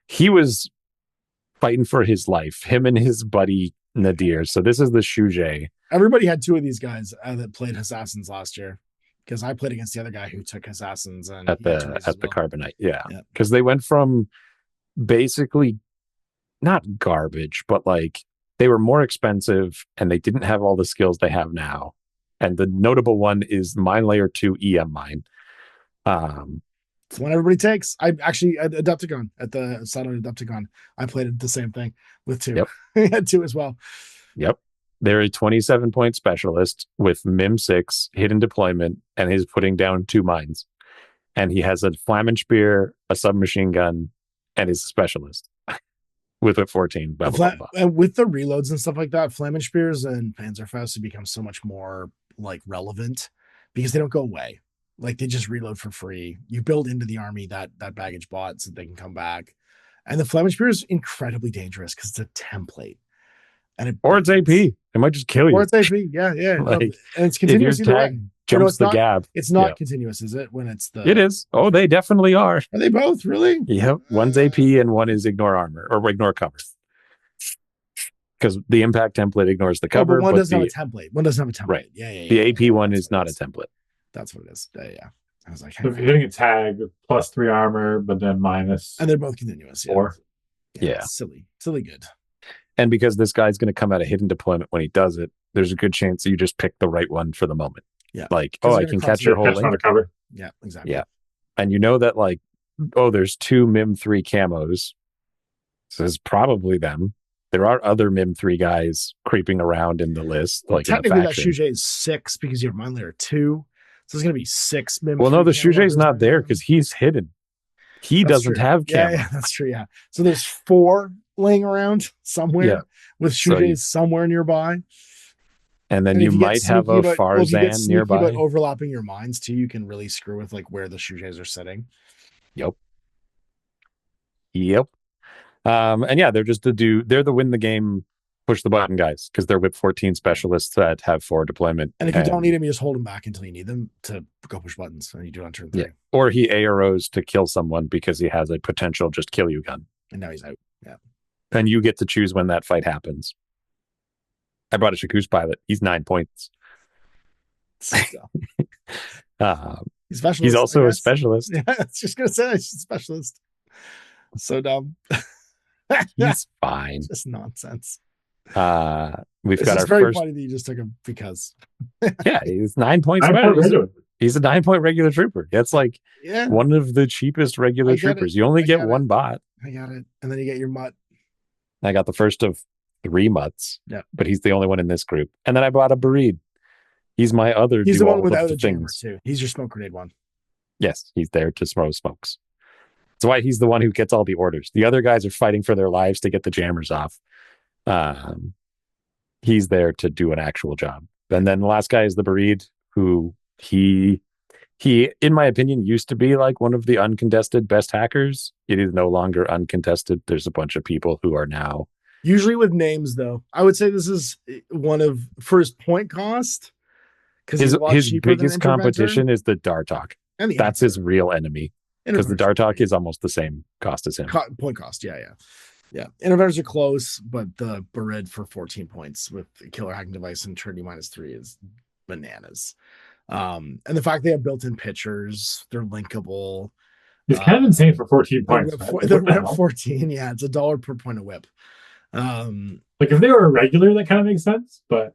Speaker 3: he was fighting for his life, him and his buddy Nadir. So this is the Shujay.
Speaker 1: Everybody had 2 of these guys that played Hassassins last year, because I played against the other guy who took Hassassins and
Speaker 3: at the Carbonite. Yeah, because they went from basically not garbage, but like they were more expensive and they didn't have all the skills they have now. And the notable one is Mine Layer 2 EM Mine.
Speaker 1: It's one everybody takes. I actually at Adepticon, at the Silent Adepticon, I played the same thing with 2.
Speaker 3: Yep.
Speaker 1: I had 2 as well.
Speaker 3: Yep. They're a 27-point specialist with MIM 6, hidden deployment, and he's putting down 2 mines. And he has a Flammenspear, a submachine gun, and he's a specialist with a 14. Blah, blah, blah, blah.
Speaker 1: And with the reloads and stuff like that, Flammenspears and Panzerfaust have become so much more like relevant because they don't go away. Like they just reload for free. You build into the army that baggage bot so they can come back. And the Flammenspear is incredibly dangerous because it's a template. And
Speaker 3: it's AP. It might just kill you.
Speaker 1: Or it's AP. Yeah.
Speaker 3: Like,
Speaker 1: and it's continuous either way.
Speaker 3: Jumps the gap.
Speaker 1: It's not continuous, is it? When it's the.
Speaker 3: It is. Oh, they definitely are.
Speaker 1: Are they both really?
Speaker 3: Yep. One's AP and one is ignore armor or ignore cover. Because the impact template ignores the cover.
Speaker 1: But one doesn't have a template. One doesn't have a template.
Speaker 3: Right.
Speaker 1: Yeah.
Speaker 3: The AP one is not a template.
Speaker 1: That's what it is. Yeah. I was like,
Speaker 2: so if you're hitting a tag plus 3 armor, but then minus.
Speaker 1: And they're both continuous.
Speaker 2: 4.
Speaker 1: Yeah. Silly good.
Speaker 3: And because this guy's going to come out of hidden deployment when he does it, there's a good chance that you just pick the right one for the moment.
Speaker 1: Yeah.
Speaker 3: Like, I can catch your whole link.
Speaker 2: Cover.
Speaker 1: Yeah, exactly.
Speaker 3: Yeah. And you know that like, there's 2 MIM 3 camos. So it's probably them. There are other MIM 3 guys creeping around in the list. Like
Speaker 1: technically that Shujay is 6 because you have Mine Layer 2. So it's going to be 6 MIM.
Speaker 3: Well, no, the Shujay's not there because he's hidden. He doesn't have camo.
Speaker 1: Yeah, that's true. Yeah. So there's 4 laying around somewhere with Shujays somewhere nearby.
Speaker 3: And then you might have a Farzan nearby.
Speaker 1: But overlapping your mines too, you can really screw with like where the Shujays are sitting.
Speaker 3: Yep. And yeah, they're the win the game, push the button guys because they're whip 14 specialists that have 4 deployment.
Speaker 1: And if you don't need them, you just hold them back until you need them to go push buttons, and you do it on turn 3.
Speaker 3: Yeah. Or he AROs to kill someone because he has a potential just kill you gun.
Speaker 1: And now he's out. Yeah.
Speaker 3: And you get to choose when that fight happens. I brought a Shakus pilot. He's 9 points. He's also a specialist.
Speaker 1: Yeah, I was just gonna say he's a specialist. So dumb.
Speaker 3: He's fine.
Speaker 1: Just nonsense.
Speaker 3: We've got our
Speaker 1: very
Speaker 3: first.
Speaker 1: Funny that you just took him because.
Speaker 3: Yeah, he's 9 points. He's a 9-point regular trooper. That's like one of the cheapest regular troopers. You only get one bot.
Speaker 1: I got it, and then you get your mutt.
Speaker 3: I got the first of 3 mutts.
Speaker 1: Yeah,
Speaker 3: but he's the only one in this group. And then I bought a Barid. He's my other.
Speaker 1: He's the one without a jammer too. He's your smoke grenade one.
Speaker 3: Yes, he's there to throw smokes. That's why he's the one who gets all the orders. The other guys are fighting for their lives to get the jammers off. He's there to do an actual job. And then the last guy is the Barid, who he, in my opinion, used to be like one of the uncontested best hackers. It is no longer uncontested. There's a bunch of people who are now.
Speaker 1: Usually with names, though, I would say this is one of first point cost.
Speaker 3: Because his biggest competition is the Dartok. And that's his real enemy. Because the Dartok is almost the same cost as him.
Speaker 1: Point cost, yeah. Interventors are close, but the Barid for 14 points with the killer hacking device and Trinity -3 is bananas. And the fact they have built-in pitchers, they're linkable.
Speaker 2: It's kind of insane for 14 points.
Speaker 1: They're at 14, yeah. It's $1 per point of whip.
Speaker 2: Like if they were a regular, that kind of makes sense, but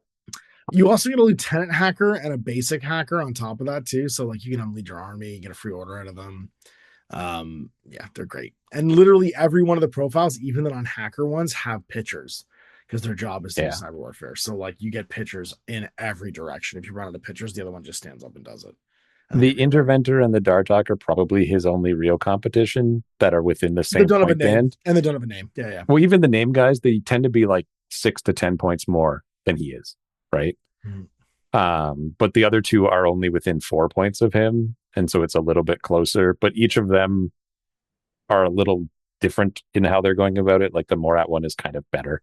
Speaker 1: you also get a lieutenant hacker and a basic hacker on top of that too. So like you can unlead your army, you get a free order out of them. Yeah, they're great. And literally every one of the profiles, even the non-hacker ones, have pitchers because their job is to do cyber warfare. So like you get pitchers in every direction. If you run out of pitchers, the other one just stands up and does it.
Speaker 3: The Interventor and the Dartok are probably his only real competition that are within the same point band.
Speaker 1: And they don't have a name. Yeah.
Speaker 3: Well, even the name guys, they tend to be like 6 to 10 points more than he is, right? But the other two are only within 4 points of him, and so it's a little bit closer. But each of them are a little different in how they're going about it. Like the Morat one is kind of better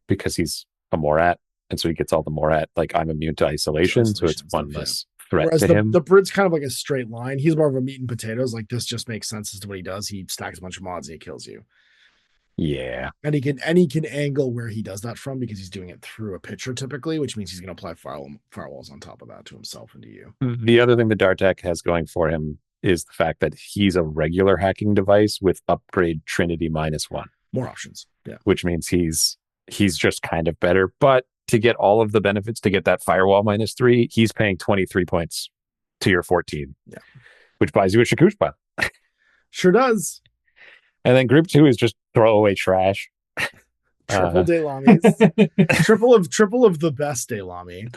Speaker 3: because he's a Morat, and so he gets all the Morat. Like I'm immune to isolation, so it's one less threat
Speaker 1: Whereas
Speaker 3: to him.
Speaker 1: The Brit's kind of like a straight line. He's more of a meat and potatoes. Like this just makes sense as to what he does. He stacks a bunch of mods and he kills you.
Speaker 3: Yeah.
Speaker 1: And he can angle where he does that from because he's doing it through a pitcher typically, which means he's going to apply firewalls on top of that to himself and to you.
Speaker 3: The other thing the Dartek has going for him is the fact that he's a regular hacking device with upgrade Trinity -1.
Speaker 1: More options. Yeah.
Speaker 3: Which means he's just kind of better. But to get all of the benefits, to get that firewall -3, he's paying 23 points to your 14.
Speaker 1: Yeah. Which
Speaker 3: buys you a Shakoosh pile.
Speaker 1: Sure does.
Speaker 3: And then group 2 is just throwaway trash.
Speaker 1: Triple Daylamis. triple of the best Daylami.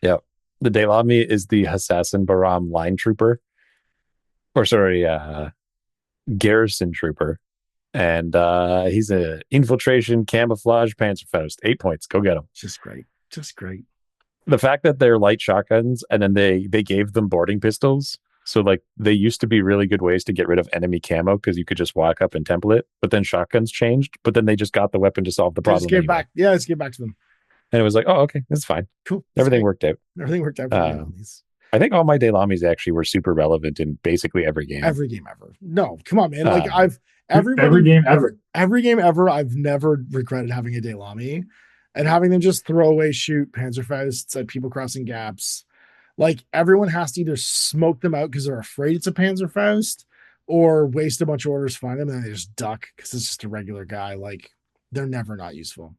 Speaker 3: Yep. The Daylami is the Hassassin Bahram line trooper. Or sorry, garrison trooper. And he's a infiltration camouflage Panzerfaust. 8 points. Go get him.
Speaker 1: Just great.
Speaker 3: The fact that they're light shotguns and then they gave them boarding pistols. So like they used to be really good ways to get rid of enemy camo because you could just walk up and temple it. But then shotguns changed. But then they just got the weapon to solve the problem.
Speaker 1: Let's get back to them.
Speaker 3: And it was like, oh, okay, that's fine.
Speaker 1: Cool.
Speaker 3: Everything worked out.
Speaker 1: Everything worked out.
Speaker 3: I think all my Daylamis actually were super relevant in basically every game.
Speaker 1: Every game ever. No, come on, man. Like every game ever. I've never regretted having a Daylami and having them just throw away shoot Panzerfausts at people crossing gaps. Like everyone has to either smoke them out because they're afraid it's a Panzerfaust or waste a bunch of orders, find them, and then they just duck because it's just a regular guy. Like they're never not useful.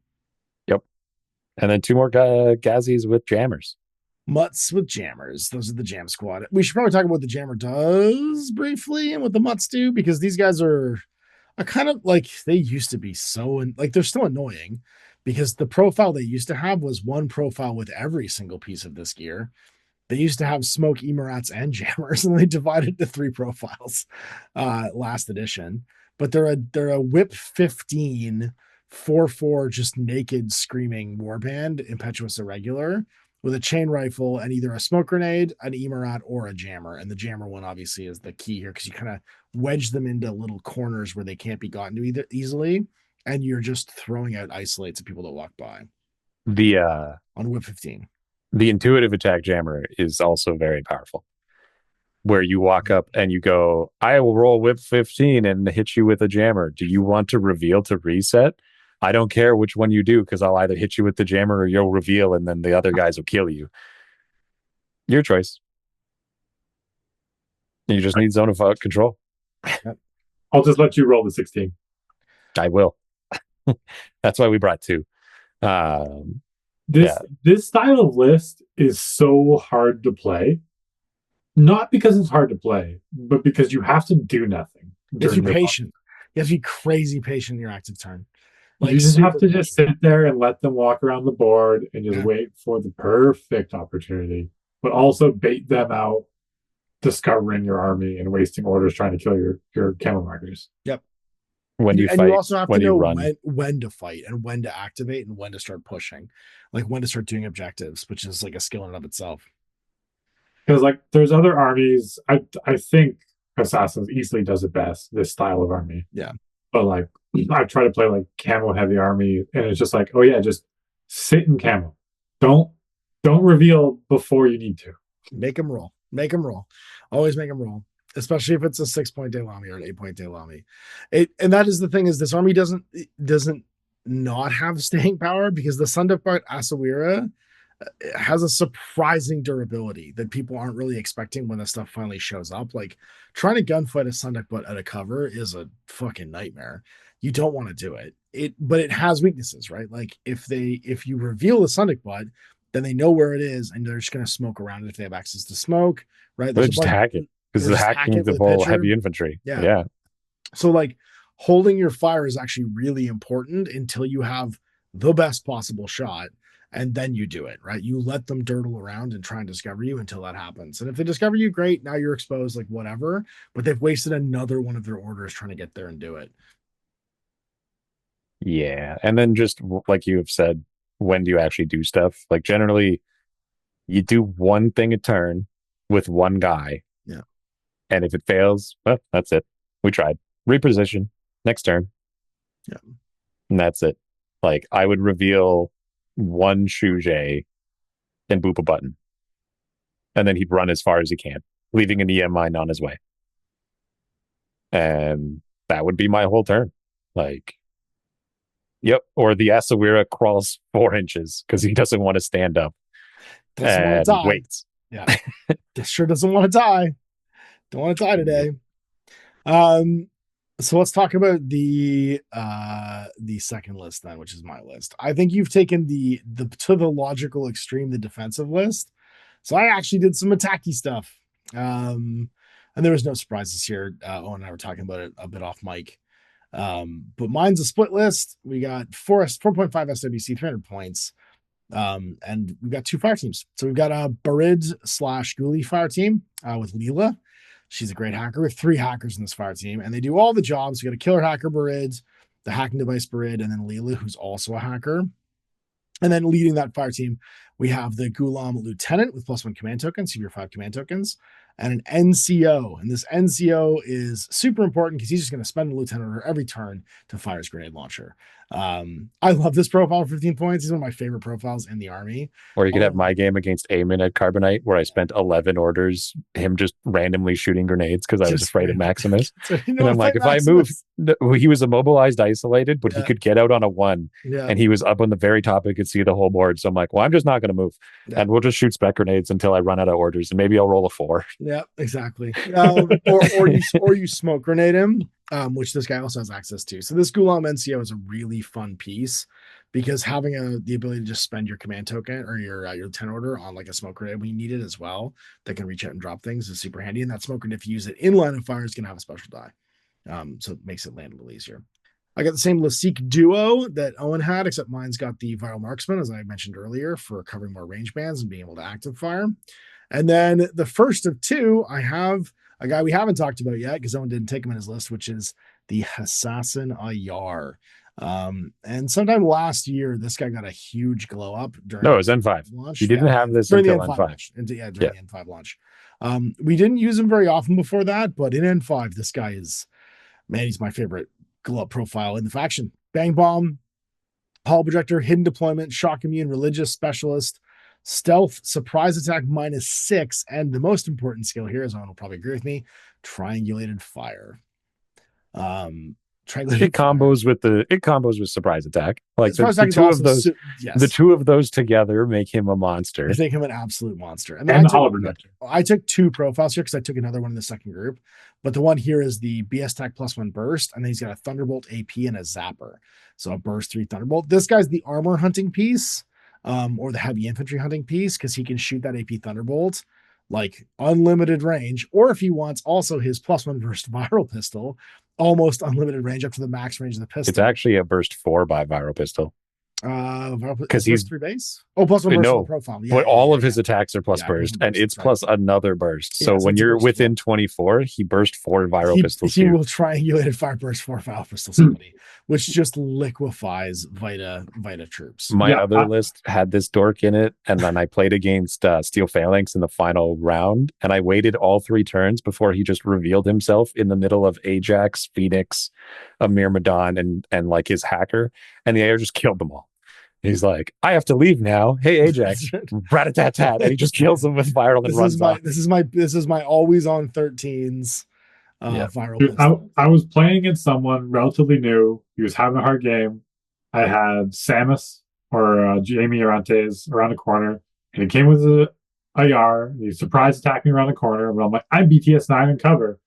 Speaker 3: Yep. And then 2 more Gazis with jammers.
Speaker 1: Mutts with jammers. Those are the jam squad. We should probably talk about what the jammer does briefly and what the mutts do, because these guys are kind of like, they used to be they're still annoying because the profile they used to have was one profile with every single piece of this gear. They used to have smoke Emirats and jammers, and they divided into 3 profiles last edition. But they're a whip 15 4/4 just naked screaming warband, impetuous irregular, with a chain rifle and either a smoke grenade, an Emirat, or a jammer. And the jammer one obviously is the key here because you kind of wedge them into little corners where they can't be gotten to either easily, and you're just throwing out isolates of people that walk by. On whip 15.
Speaker 3: The intuitive attack jammer is also very powerful, where you walk up and you go, I will roll whip 15 and hit you with a jammer. Do you want to reveal to reset? I don't care which one you do because I'll either hit you with the jammer or you'll reveal and then the other guys will kill you. Your choice. You just need zone of control.
Speaker 2: I'll just let you roll the 16.
Speaker 3: I will. That's why we brought 2.
Speaker 2: This style of list is so hard to play. Not because it's hard to play, but because you have to do nothing.
Speaker 1: You have to be patient. You have to be crazy patient in your active turn.
Speaker 2: Like, you just have to just sit there and let them walk around the board and just wait for the perfect opportunity, but also bait them out, discovering your army and wasting orders trying to kill your camo markers.
Speaker 1: Yep.
Speaker 3: When you fight,
Speaker 1: you also have to know
Speaker 3: run.
Speaker 1: when to fight and when to activate and when to start pushing, like when to start doing objectives, which is like a skill in and of itself.
Speaker 2: Because like there's other armies, I think Hassassins easily does it best, this style of army.
Speaker 1: Yeah.
Speaker 2: But like I try to play like camo heavy army, and it's just like, oh yeah, just sit in camo. Don't reveal before you need to.
Speaker 1: Make them roll. Always make them roll. Especially if it's a 6-point Daylami or an 8-point Daylami. And that is the thing, is this army doesn't not have staying power because the Sundipart Asawira has a surprising durability that people aren't really expecting when the stuff finally shows up. Like trying to gunfight a Sundipart at a cover is a fucking nightmare. You don't want to do it. But it has weaknesses, right? Like if you reveal the Sundipart, then they know where it is and they're just going to smoke around it if they have access to smoke, right?
Speaker 3: They're just hacking. Because the hacking the whole heavy infantry. Yeah.
Speaker 1: So like holding your fire is actually really important until you have the best possible shot. and then you do it, right? You let them dirtle around and try and discover you until that happens. And if they discover you, great, now you're exposed, like whatever. But they've wasted another one of their orders trying to get there and do it.
Speaker 3: Yeah. And then just like you have said, when do you actually do stuff? Like generally, you do one thing a turn with one guy.
Speaker 1: Yeah.
Speaker 3: And if it fails, well, that's it. We tried. Reposition. Next turn.
Speaker 1: Yeah.
Speaker 3: And that's it. Like I would reveal one Shuji and boop a button. And then he'd run as far as he can, leaving an EM mine on his way. And that would be my whole turn. Like, yep. Or the Asawira crawls 4 inches because he doesn't want to stand up.
Speaker 1: Doesn't want to die.
Speaker 3: Waits.
Speaker 1: Yeah. Sure doesn't want to die. Don't want to die today. So let's talk about the second list then, which is my list. I think you've taken the to the logical extreme, the defensive list. So I actually did some attacky stuff. And there was no surprises here. Owen and I were talking about it a bit off mic. But mine's a split list. We got 4.5 SWC, 300 points. And we've got 2 fire teams. So we've got a Barid / Ghoulie fire team with Leela. She's a great hacker. We have 3 hackers in this fire team, and they do all the jobs. We got a killer hacker Barid, the hacking device Barid, and then Leela, who's also a hacker. And then leading that fire team, we have the Gulam Lieutenant with +1 command tokens, your 5 command tokens, and an NCO. And this NCO is super important because he's just going to spend a lieutenant order every turn to fire his grenade launcher. I love this profile for 15 points. He's one of my favorite profiles in the army.
Speaker 3: Or you could have my game against Eamon at Carbonite, where I spent 11 orders, him just randomly shooting grenades because I was afraid of Maximus. And I'm like, if Maximus, I move, he was immobilized, isolated, but he could get out on a 1. And he was up on the very top. I could see the whole board. So I'm like, well, I'm just not going to move. And we'll just shoot spec grenades until I run out of orders. And maybe I'll roll a 4.
Speaker 1: Yeah, exactly. Or you smoke grenade him, which this guy also has access to. So this Gulam NCO is a really fun piece because having the ability to just spend your command token or your 10 order on like a smoke grenade when you need it as well, that can reach out and drop things is super handy. And that smoke grenade, if you use it in line of fire, is going to have a special die. So it makes it land a little easier. I got the same Lasik duo that Owen had, except mine's got the Viral Marksman, as I mentioned earlier, for covering more range bands and being able to active fire. And then the first of 2, I have a guy we haven't talked about yet because Owen didn't take him in his list, which is the Hassassin Ayar. And sometime last year, this guy got a huge glow up during
Speaker 3: it was N5 launch. You didn't have this
Speaker 1: during
Speaker 3: until
Speaker 1: the N5
Speaker 3: N5.
Speaker 1: launch. During the N5 launch. We didn't use him very often before that, but in N5, this guy is, man, he's my favorite glow up profile in the faction. Bang bomb, hall projector, hidden deployment, shock immune, religious specialist, stealth, surprise attack -6, and the most important skill here, as Owen will probably agree with me, triangulated fire.
Speaker 3: It combos with surprise attack. Like the 2 of those together make him a monster.
Speaker 1: Make him an absolute monster.
Speaker 2: And the holo projector.
Speaker 1: I took 2 profiles here because I took another one in the second group, but the one here is the BS Tech +1 burst, and then he's got a Thunderbolt AP and a Zapper. So a burst 3 Thunderbolt. This guy's the armor hunting piece, or the heavy infantry hunting piece, because he can shoot that AP Thunderbolt like unlimited range, or if he wants also his +1 burst viral pistol, almost unlimited range up to the max range of the pistol.
Speaker 3: It's actually a burst 4 by viral pistol.
Speaker 1: Because he's 3 base. Oh, +1 burst profile.
Speaker 3: Yeah, but all of his attacks are plus burst, and it's plus another burst. So when you're within 24, he burst 4 viral pistols.
Speaker 1: He will triangulated fire burst 4 viral pistol somebody, which just liquefies Vita troops.
Speaker 3: My other list had this dork in it, and then I played against Steel Phalanx in the final round, and I waited all 3 turns before he just revealed himself in the middle of Ajax, Phoenix, Amir Madan, and like his hacker, and the AR just killed them all. He's like, I have to leave now. Hey, Ajax, rat-a-tat-tat. And he just kills them with viral and runs off.
Speaker 1: This is my always on 13s viral.
Speaker 2: Dude, I was playing against someone relatively new. He was having a hard game. I had Samus or Jamie Arantes around the corner, and he came with a IR. He surprise attacked me around the corner. But I'm like, I'm BTS9 in cover.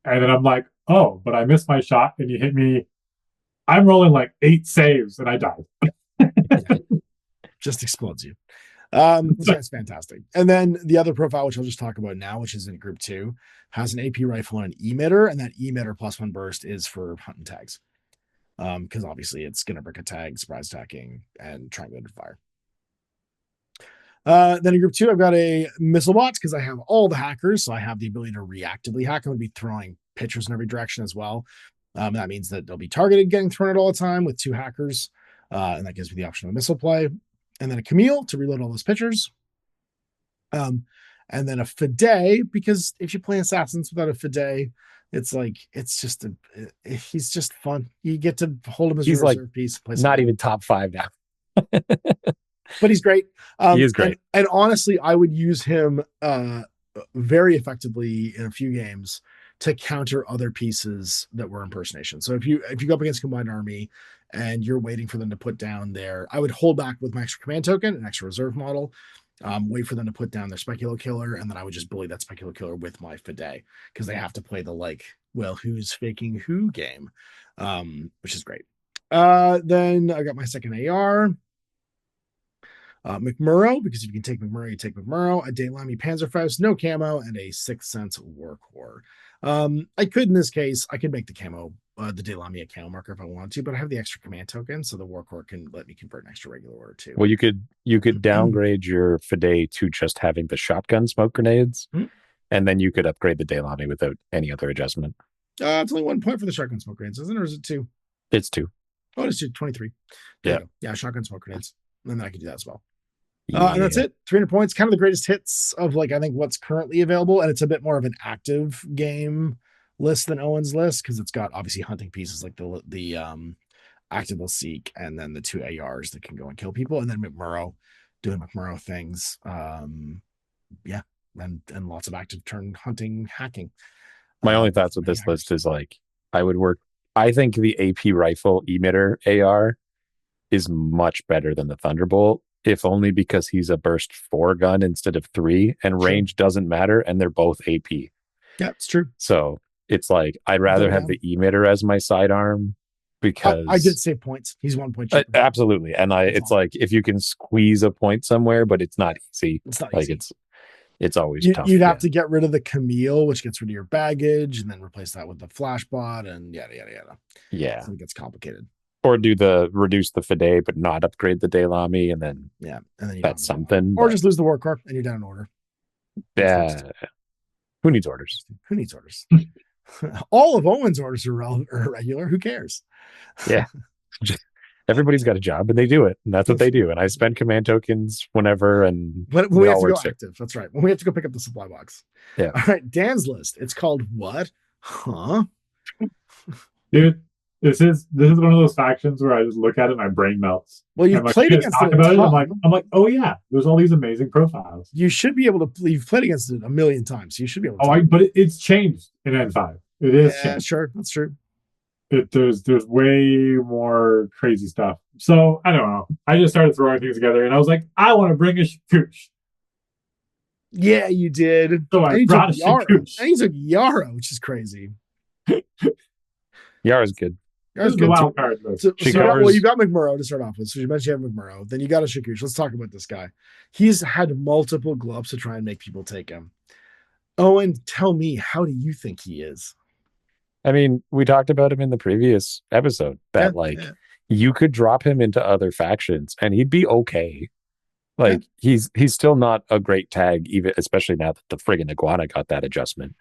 Speaker 2: And then I'm like, oh, but I missed my shot, and he hit me. I'm rolling like 8 saves, and I died.
Speaker 1: Just explodes you. This guy's fantastic. And then the other profile, which I'll just talk about now, which is in group 2, has an AP rifle and an emitter, and that emitter +1 burst is for hunting tags. Because obviously it's gonna break a tag, surprise attacking, and triangulated fire. Then in group 2, I've got a missile bot because I have all the hackers, so I have the ability to reactively hack. I'm going to be throwing pitchers in every direction as well. That means that they'll be targeted, getting thrown at all the time with 2 hackers, and that gives me the option of a missile play. And then a Camille to reload all those pitchers. And then a Fide, because if you play Assassins without a Fide, it's like he's just fun. You get to hold him as
Speaker 3: He's
Speaker 1: your
Speaker 3: like
Speaker 1: reserve piece.
Speaker 3: not even top 5 now.
Speaker 1: But he's great.
Speaker 3: He is great.
Speaker 1: And honestly, I would use him very effectively in a few games to counter other pieces that were impersonation. So if you go up against Combined Army and you're waiting for them to put down I would hold back with my extra command token, an extra reserve model, wait for them to put down their Specular Killer, and then I would just bully that Specular Killer with my Fide, because they have to play the who's faking who game, which is great. Then I got my second AR. McMurrow, because if you can take McMurrow, you take McMurrow. A Daylami Panzerfaust, no camo, and a 6th Sense War Core. I could, in this case, I could make the Daylami a camo marker if I wanted to, but I have the extra command token, so the War Core can let me convert an extra regular order too.
Speaker 3: Well, you could downgrade your Fide to just having the shotgun smoke grenades, and then you could upgrade the Daylami without any other adjustment.
Speaker 1: It's only 1 point for the shotgun smoke grenades, isn't it? Or is it 2?
Speaker 3: It's 2.
Speaker 1: Oh, it's 2, 23. Yeah, shotgun smoke grenades. And then I can do that as well.
Speaker 3: Yeah.
Speaker 1: And that's it. 300 points, kind of the greatest hits of I think what's currently available. And it's a bit more of an active game list than Owen's list, because it's got obviously hunting pieces like the Active Seek, and then the 2 ARs that can go and kill people, and then McMurrow doing McMurrow things. And lots of active turn hunting hacking.
Speaker 3: My only thoughts with this list is I think the AP rifle emitter AR is much better than the Thunderbolt, if only because he's a burst 4 gun instead of 3, and range doesn't matter, and they're both AP.
Speaker 1: Yeah, it's true.
Speaker 3: So it's I'd rather have the emitter as my sidearm, because
Speaker 1: I did save points. He's 1 point cheaper.
Speaker 3: Absolutely. And if you can squeeze a point somewhere, but it's not easy.
Speaker 1: It's not easy.
Speaker 3: It's always tough.
Speaker 1: You'd have to get rid of the Camille, which gets rid of your baggage, and then replace that with the Flashbot, and yada yada yada.
Speaker 3: Yeah,
Speaker 1: so it gets complicated.
Speaker 3: Or reduce the Fide, but not upgrade the Daylami, and then that's something.
Speaker 1: Or just lose the War Core and you're down in order.
Speaker 3: Yeah. Who needs orders?
Speaker 1: Who needs orders? All of Owen's orders are irregular. Who cares?
Speaker 3: Yeah. Everybody's got a job and they do it. And that's what they do. And I spend command tokens whenever. And
Speaker 1: when we have to go active. That's right. When we have to go pick up the supply box.
Speaker 3: Yeah.
Speaker 1: All right. Dan's list. It's called what? Huh?
Speaker 2: Dude, this is one of those factions where I just look at it and my brain melts.
Speaker 1: Well, you've played against it.
Speaker 2: I'm like, oh yeah, there's all these amazing profiles.
Speaker 1: You should be able to. You've played against it a million times. So you should be able to.
Speaker 2: But it's changed in N5. It is.
Speaker 1: Yeah, sure. That's true.
Speaker 2: There's way more crazy stuff. So I don't know. I just started throwing things together, and I was like, I want to bring a Shakoosh.
Speaker 1: Yeah, you did.
Speaker 2: So I brought a Shakoosh.
Speaker 1: And he took Yara, which is crazy.
Speaker 3: Yara's good.
Speaker 2: Yara's good. Wild card.
Speaker 1: So you got McMurrow to start off with. So you mentioned you have McMurrow. Then you got a Shakoosh. Let's talk about this guy. He's had multiple gloves to try and make people take him. Owen, tell me, how do you think he is?
Speaker 3: I mean, we talked about him in the previous episode that you could drop him into other factions and he'd be okay. He's still not a great tag, even especially now that the friggin' Iguana got that adjustment.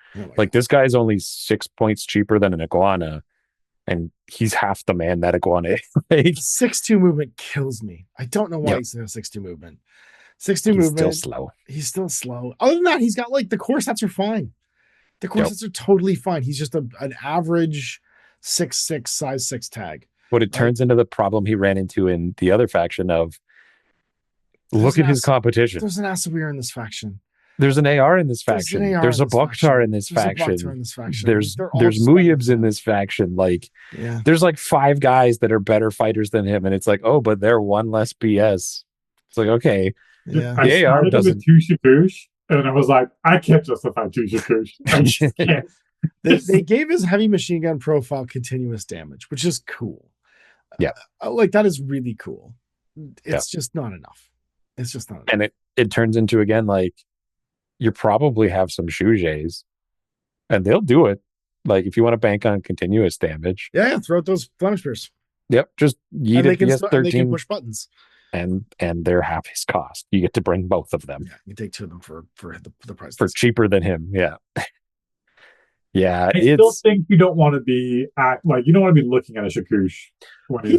Speaker 3: This guy's only 6 points cheaper than an Iguana, and he's half the man that Iguana is.
Speaker 1: 6'2" movement kills me. I don't know why he's in a 6'2" movement. 6'2" movement.
Speaker 3: Still slow.
Speaker 1: He's still slow. Other than that, he's got the core sets are fine. The core sets are totally fine. He's just an average 6'6", size 6 tag.
Speaker 3: But it turns into the problem he ran into in the other faction of look at his competition.
Speaker 1: There's an Asawir in this faction.
Speaker 3: There's an AR in this faction. There's a Bakhtar in this faction. There's Muyibs in this faction. There's 5 guys that are better fighters than him, and it's but they're one less BS. It's okay.
Speaker 1: Yeah.
Speaker 2: The AR doesn't. 2 Shakoosh, and I was like, I can't justify 2 Shakoosh.
Speaker 1: They gave his heavy machine gun profile continuous damage, which is cool.
Speaker 3: Yeah.
Speaker 1: That is really cool. It's just not enough. It's just not enough.
Speaker 3: And it turns into, again, you probably have some Shujays, and they'll do it. If you want to bank on continuous damage.
Speaker 1: Yeah, throw out those Flemish Spears.
Speaker 3: Yep, just yeet it.
Speaker 1: And they can push buttons.
Speaker 3: and they're half his cost. You get to bring both of them.
Speaker 1: Yeah, you take 2 of them for the price.
Speaker 3: For cheaper than him. Yeah. Yeah,
Speaker 2: I still think you don't want to be you don't want to be looking at a Shakoosh when
Speaker 1: he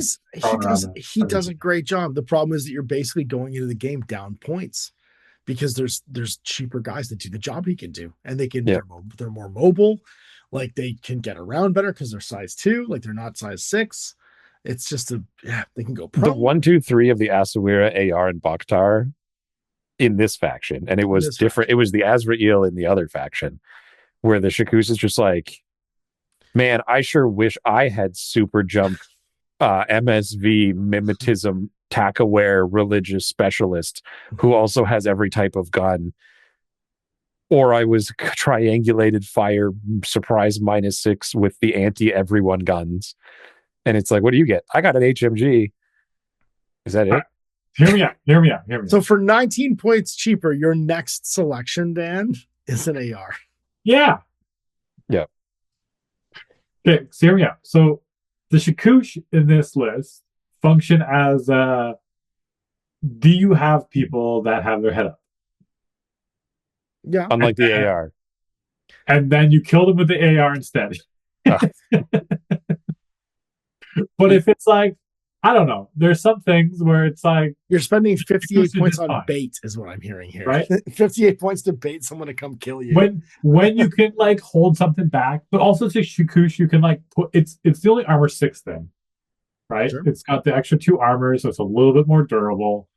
Speaker 1: does a great job. The problem is that you're basically going into the game down points because there's cheaper guys that do the job he can do, and they're more mobile, like they can get around better because they're size 2, like they're not size 6. It's just they can go pro.
Speaker 3: The 1, 2, 3 of the Asawira, AR, and Bakhtar in this faction, and it was different. It was the Azrael in the other faction, where the Shakoosh is just like, man, I sure wish I had super jump, MSV, mimetism, tack-aware religious specialist who also has every type of gun. Or I was triangulated fire surprise -6 with the anti-everyone guns. And it's like, what do you get? I got an HMG. Is that it?
Speaker 2: Hear me out.
Speaker 1: So for 19 points cheaper, your next selection, Dan, is an AR.
Speaker 2: Yeah. Okay, so hear me out. So the Shakoosh in this list function as do you have people that have their head up?
Speaker 1: Yeah.
Speaker 3: Unlike the AR.
Speaker 2: And then you kill them with the AR instead. But if it's like, I don't know, there's some things where it's like
Speaker 1: you're spending 58 points on bait is what I'm hearing here.
Speaker 2: Right?
Speaker 1: 58 points to bait someone to come kill you.
Speaker 2: When you can like hold something back, but also to Shakoosh, you can like put it's the only armor 6 thing. Right? Sure. It's got the extra 2 armors, so it's a little bit more durable.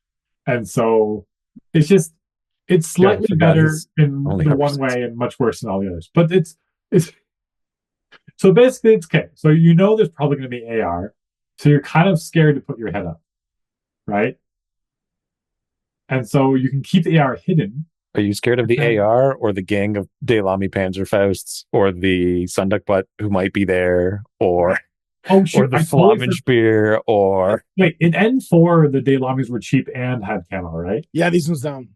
Speaker 2: And so it's slightly better in the one way and much worse than all the others. But it's so basically it's okay. So there's probably going to be AR. So you're kind of scared to put your head up, right? And so you can keep the AR hidden.
Speaker 3: Are you scared of the AR or the gang of Daylami Panzerfausts or the Sundukbutt who might be there or or the Flammenspier or...
Speaker 2: Wait, in N4, the Daylamis were cheap and had camo, right?
Speaker 1: Yeah, these ones don't.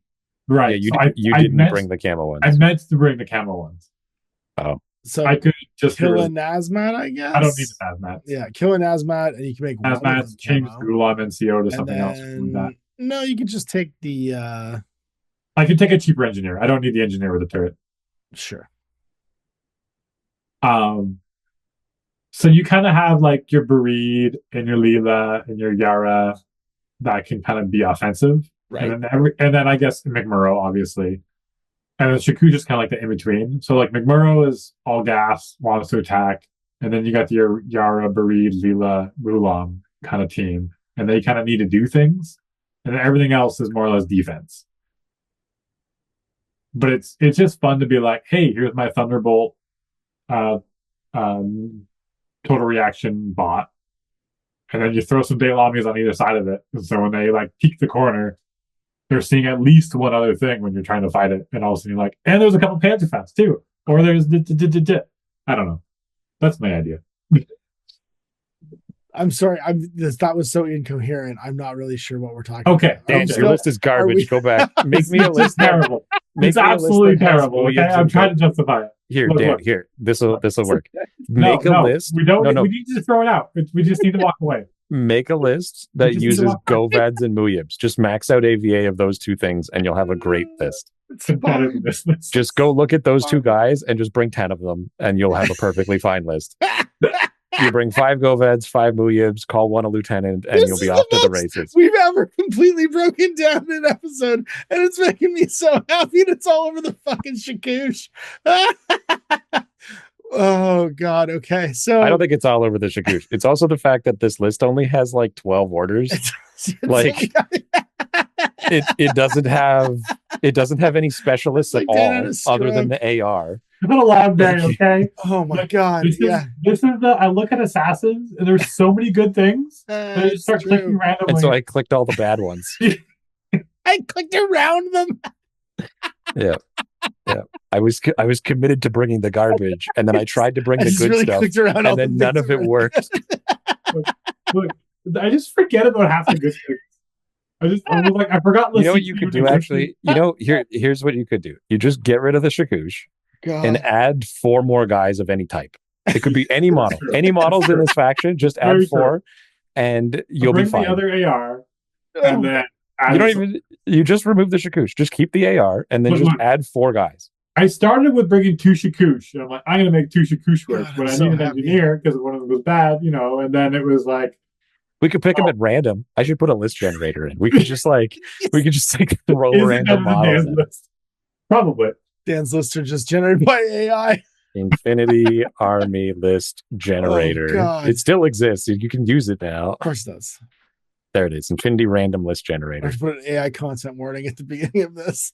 Speaker 2: Right.
Speaker 3: Yeah, you didn't bring the camo ones.
Speaker 2: I meant to bring the camo ones.
Speaker 3: Oh.
Speaker 1: So
Speaker 2: I could just
Speaker 1: kill a Nazmat, I guess.
Speaker 2: I don't need a Nazmat.
Speaker 1: Yeah, kill a Nazmat, and you can make
Speaker 2: Nazmat, change Gulam NCO to something else.
Speaker 1: No, you can just take the.
Speaker 2: I can take a cheaper engineer. I don't need the engineer with a turret.
Speaker 1: Sure.
Speaker 2: So you kind of have like your Bareed and your Leela and your Yara that can kind of be offensive,
Speaker 1: right?
Speaker 2: And then I guess McMurrow, obviously. And then Shakoosh is kind of like the in-between. So like McMurrow is all gas, wants to attack. And then you got your Yara, Bareed, Leela, Rulam kind of team. And they kind of need to do things. And then everything else is more or less defense. But it's just fun to be like, hey, here's my Thunderbolt total reaction bot. And then you throw some Daylamis on either side of it. And so when they like peek the corner, they're seeing at least one other thing when you're trying to fight it, and all of a sudden you're like, and there's a couple Panzerfausts too, or there's I don't know. That's my idea.
Speaker 1: I'm sorry, that was so incoherent. I'm not really sure what we're talking
Speaker 2: about.
Speaker 3: Dan, your list is garbage. Go back. Make me a list.
Speaker 2: Terrible. It's absolutely terrible. Okay, I'm trying to justify it.
Speaker 3: Here, Dan. Here, this will work.
Speaker 2: Make a list. We don't. We need to throw it out. We just need to walk away.
Speaker 3: Make a list that uses Govads and Muyibs. Just max out AVA of those 2 things, and you'll have a great list. Just go look at those 2 guys and just bring 10 of them, and you'll have a perfectly fine list. You bring 5 Govads, 5 Muyibs, call 1 a lieutenant, and you'll be off to the races.
Speaker 1: We've ever completely broken down an episode, and it's making me so happy that it's all over the fucking Shakoosh. Oh God. Okay. So
Speaker 3: I don't think it's all over the Shakoosh. It's also the fact that this list only has like 12 orders. Like it doesn't have any specialists at all other than the AR.
Speaker 2: It's been a long day, okay?
Speaker 1: Oh my God.
Speaker 2: This is I look at Assassins and there's so many good things. And I just start clicking randomly.
Speaker 3: And so I clicked all the bad ones.
Speaker 1: I clicked around them.
Speaker 3: Yeah. I was committed to bringing the garbage, and then I tried to bring the good stuff, and then none of it worked.
Speaker 2: Look, I just forget about half the good things. I forgot.
Speaker 3: You know what you could do, actually? Here's what you could do. You just get rid of the Shakoosh and add 4 more guys of any type. It could be any model. Any models in this faction, just add 4, and you'll be fine.
Speaker 2: The other AR, and then
Speaker 3: you just remove the Shikush. Just keep the AR and then just add 4 guys.
Speaker 2: I started with bringing 2 Shikush. And I'm like, I'm going to make 2 Shikush work. But I need an engineer because one of them was bad, And then it was like,
Speaker 3: we could pick them at random. I should put a list generator in. We could just roll random models.
Speaker 2: Probably.
Speaker 1: Dan's lists are just generated by AI.
Speaker 3: Infinity Army list generator. It still exists. You can use it now.
Speaker 1: Of course it does.
Speaker 3: There it is. Infinity random list generator.
Speaker 1: I should put an AI content warning at the beginning of this.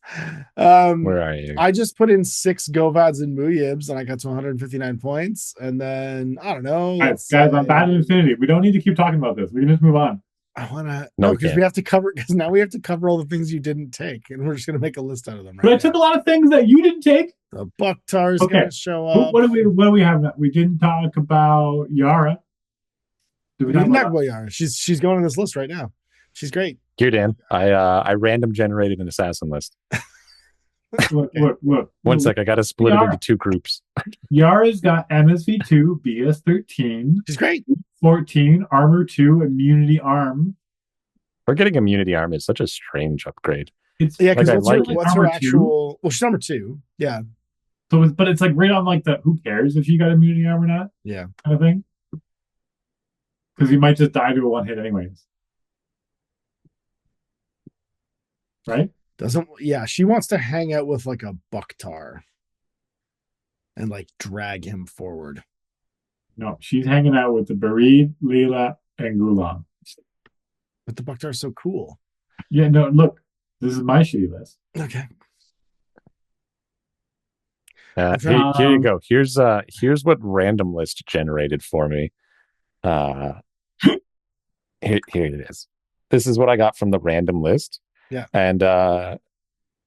Speaker 3: Where are you?
Speaker 1: I just put in 6 Govads and Muyibs and I got to 159 points. And then I don't know.
Speaker 2: Guys, I'm bad at Infinity. We don't need to keep talking about this. We can just move on.
Speaker 1: I want to because we have to cover now we have to cover all the things you didn't take, and we're just going to make a list out of them.
Speaker 2: But I took a lot of things that you didn't take.
Speaker 1: The Bucktar is going to show up.
Speaker 2: What do we have now? We didn't talk about Yara.
Speaker 1: We didn't talk about Yara. She's going on this list right now. She's great.
Speaker 3: Here, Dan. I random generated an assassin list.
Speaker 2: Look.
Speaker 3: One sec. I got to split it into 2 groups.
Speaker 2: Yara's got MSV2, BS13.
Speaker 1: She's great.
Speaker 2: 14, Armor 2, Immunity Arm.
Speaker 3: We're getting Immunity Arm is such a strange upgrade.
Speaker 1: Because what's her actual? Well, she's number 2. Yeah.
Speaker 2: So, but it's like right on like the who cares if you got Immunity Arm or not?
Speaker 1: Yeah.
Speaker 2: Kind of thing. Because you might just die to a 1 hit anyways. Right?
Speaker 1: She wants to hang out with like a Bucktar and like drag him forward.
Speaker 2: No, she's hanging out with the Bareed, Leela, and Gulam.
Speaker 1: But the Bucktar's so cool.
Speaker 2: Yeah, no, look, this is my shitty list.
Speaker 1: Okay.
Speaker 3: Here you go. Here's what random list generated for me. Here it is. This is what I got from the random list.
Speaker 1: Yeah.
Speaker 3: And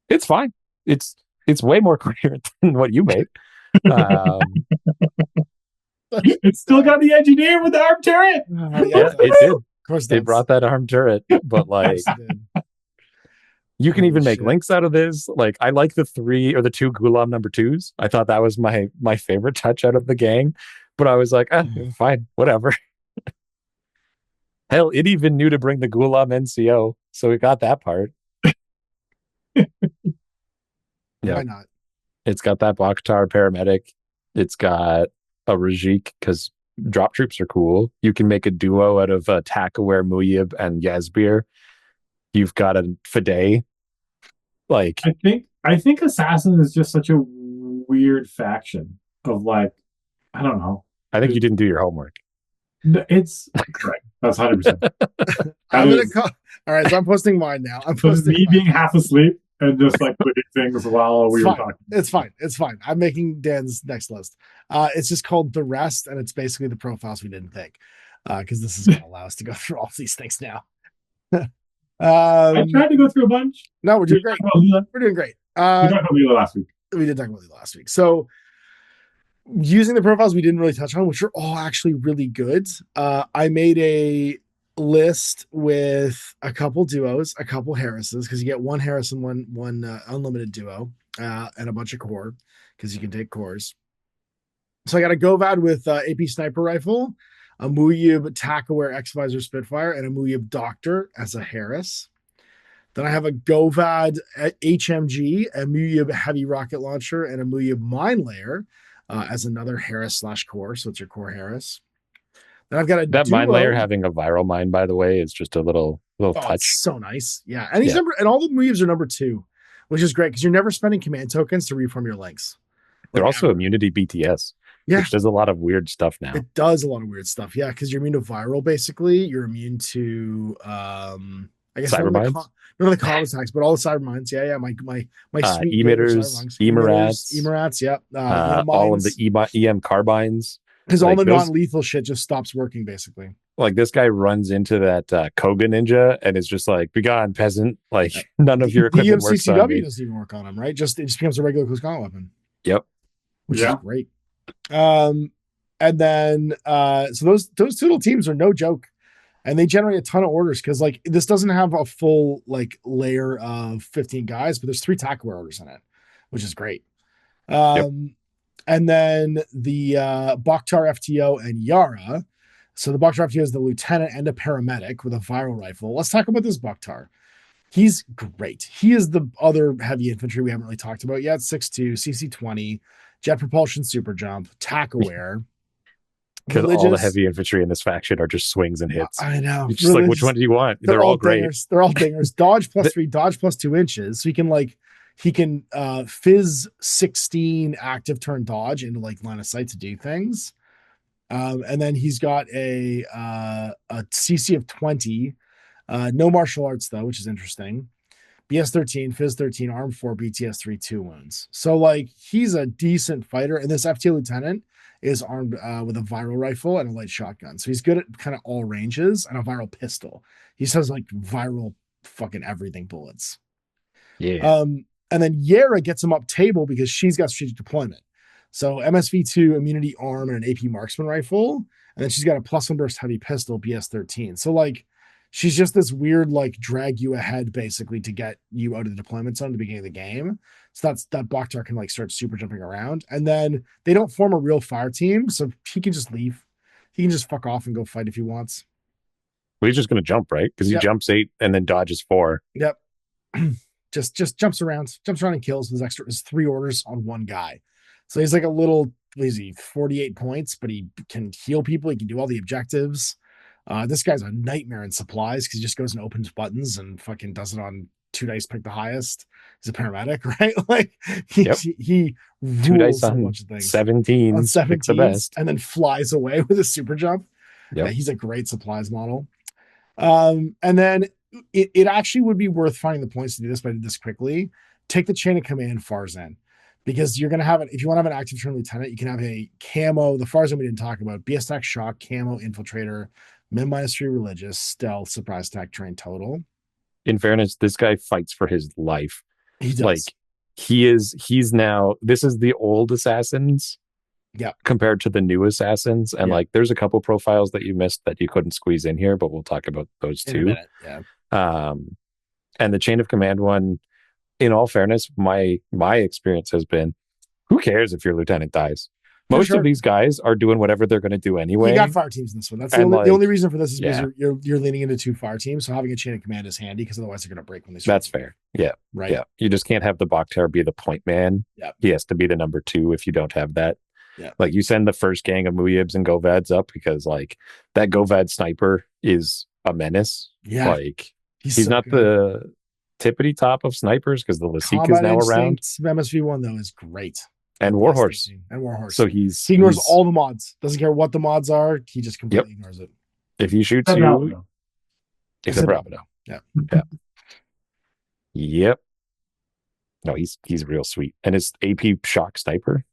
Speaker 3: it's fine. It's way more coherent than what you made.
Speaker 2: It's still got the engineer with the arm turret.
Speaker 3: Yeah, it did. Of
Speaker 1: course
Speaker 3: they brought that arm turret, but like you can even make links out of this. Like I like the 3 or the 2 Gulam number 2s. I thought that was my favorite touch out of the gang, but I was like, fine, whatever. Hell, it even knew to bring the Gulam NCO, so we got that part.
Speaker 1: Why not?
Speaker 3: It's got that Bakhtar paramedic. It's got a Rajik because drop troops are cool. You can make a duo out of Attack-aware Muyib and Yazbir. You've got a Fidei. Like
Speaker 2: I think Assassin is just such a weird faction of like, I don't know.
Speaker 3: I think you didn't do your homework.
Speaker 2: It's right. That's 100%.
Speaker 1: All right, so I'm posting mine now. I'm posting
Speaker 2: me being half asleep and just like clicking things while we were talking.
Speaker 1: It's fine. I'm making Dan's next list. It's just called The Rest, and it's basically the profiles we didn't think. Because this is going to allow us to go through all these things now.
Speaker 2: I tried to go through a bunch.
Speaker 1: No, we're doing great. We're doing great.
Speaker 2: We talked about Leela last week.
Speaker 1: We did talk about Leela last week. So using the profiles we didn't really touch on, which are all actually really good. I made a list with a couple duos, a couple Harrises, because you get 1 Harris and one unlimited duo, and a bunch of core, because you can take cores. So I got a Govad with AP sniper rifle, a Muyib Attack-aware X-Visor Spitfire, and a Muyib Doctor as a Harris. Then I have a Govad HMG, a Muyib Heavy Rocket Launcher, and a Muyib Mine Layer as another Harris/core, so it's your core Harris. Then I've got
Speaker 3: that duo. Mine Layer having a viral mine, by the way, is just a little touch.
Speaker 1: It's so nice. Yeah. And and all the Muyibs are number 2, which is great because you're never spending command tokens to reform your links.
Speaker 3: They're also immunity BTS.
Speaker 1: Yeah.
Speaker 3: Which does a lot of weird stuff now.
Speaker 1: It does a lot of weird stuff. Yeah, because you're immune to viral, basically. You're immune to I guess
Speaker 3: cyber mines.
Speaker 1: None of the common attacks, but all the cyber mines. Yeah. My sweet
Speaker 3: emitters,
Speaker 1: emerats, yeah.
Speaker 3: All of the EM carbines.
Speaker 1: Because all the non-lethal shit just stops working, basically.
Speaker 3: Like this guy runs into that Koga ninja and is just like, "Be gone, peasant!" Like none of your equipment works on me.
Speaker 1: Doesn't even work on him, right? It just becomes a regular close combat weapon.
Speaker 3: Yep,
Speaker 1: which is great. And then so those 2 little teams are no joke, and they generate a ton of orders because like this doesn't have a full like layer of 15 guys, but there's 3 Attack-aware orders in it, which is great. And then the Bakhtar FTO and Yara. So the Bakhtar FTO is the lieutenant and a paramedic with a viral rifle. Let's talk about this Bakhtar. He's great. He is the other heavy infantry we haven't really talked about yet. 6'2", CC20, jet propulsion, super jump, tack aware.
Speaker 3: Because all the heavy infantry in this faction are just swings and hits.
Speaker 1: I know.
Speaker 3: It's just like, which one do you want? They're all great.
Speaker 1: Dingers. They're all dingers. Dodge +3, dodge +2 inches. So he can fizz 16 active turn dodge into like line of sight to do things. And then he's got a CC of 20. No martial arts though, which is interesting. BS 13, Fizz 13, Arm 4, BTS 3, 2 wounds. So like he's a decent fighter, and this FT lieutenant is armed with a viral rifle and a light shotgun. So he's good at kind of all ranges and a viral pistol. He says like viral fucking everything bullets.
Speaker 3: Yeah.
Speaker 1: And then Yera gets him up table because she's got strategic deployment. So MSV2, immunity arm, and an AP marksman rifle. And then she's got a +1 burst heavy pistol, BS 13. So like she's just this weird, like drag you ahead basically to get you out of the deployment zone at the beginning of the game. So that Bakhtar can like start super jumping around. And then they don't form a real fire team. So he can just leave. He can just fuck off and go fight if he wants.
Speaker 3: Well, he's just going to jump, right? Because he jumps 8 and then dodges 4.
Speaker 1: Yep. just jumps around and kills with his 3 orders on one guy. So he's like a little, what is he, 48 points, but he can heal people. He can do all the objectives. This guy's a nightmare in supplies because he just goes and opens buttons and fucking does it on 2 dice, pick the highest. He's a paramedic, right? Like he
Speaker 3: 2 dice
Speaker 1: rules
Speaker 3: on
Speaker 1: a bunch of things.
Speaker 3: 17.
Speaker 1: On 17
Speaker 3: the best.
Speaker 1: And then flies away with a super jump.
Speaker 3: Yep.
Speaker 1: Yeah, he's a great supplies model. And then it actually would be worth finding the points to do this, but I did this quickly. Take the chain of command Farzan. Because you're going to have it, if you want to have an active turn lieutenant, you can have a camo, the Farzan we didn't talk about, BS attack shock, camo, infiltrator, min-3 religious, stealth, surprise attack, train total.
Speaker 3: In fairness, this guy fights for his life.
Speaker 1: He does.
Speaker 3: Like he's now, this is the old assassins.
Speaker 1: Yeah.
Speaker 3: Compared to the new assassins. And like there's a couple profiles that you missed that you couldn't squeeze in here, but we'll talk about those too.
Speaker 1: In a minute. Yeah.
Speaker 3: And the chain of command one, in all fairness, my experience has been, who cares if your lieutenant dies? Most of these guys are doing whatever they're going to do anyway.
Speaker 1: You got fire teams in this one. That's the only reason for this is because you're leaning into 2 fire teams. So having a chain of command is handy because otherwise they're going to break when they start.
Speaker 3: That's fair. Yeah.
Speaker 1: Right.
Speaker 3: Yeah. You just can't have the Bakhtar be the point man.
Speaker 1: Yeah.
Speaker 3: He has to be the number 2 if you don't have that.
Speaker 1: Yeah.
Speaker 3: Like you send the first gang of Muyibs and Govads up because like that Govad sniper is a menace.
Speaker 1: Yeah.
Speaker 3: Like he's not the tippity top of snipers because the Lasik is now around.
Speaker 1: MSV1 though is great.
Speaker 3: And Warhorse. So he
Speaker 1: ignores all the mods. Doesn't care what the mods are. He just completely ignores it.
Speaker 3: If he shoots you, it's a Bravo.
Speaker 1: Yeah.
Speaker 3: Yeah. Yep. No, he's real sweet. And his AP shock sniper.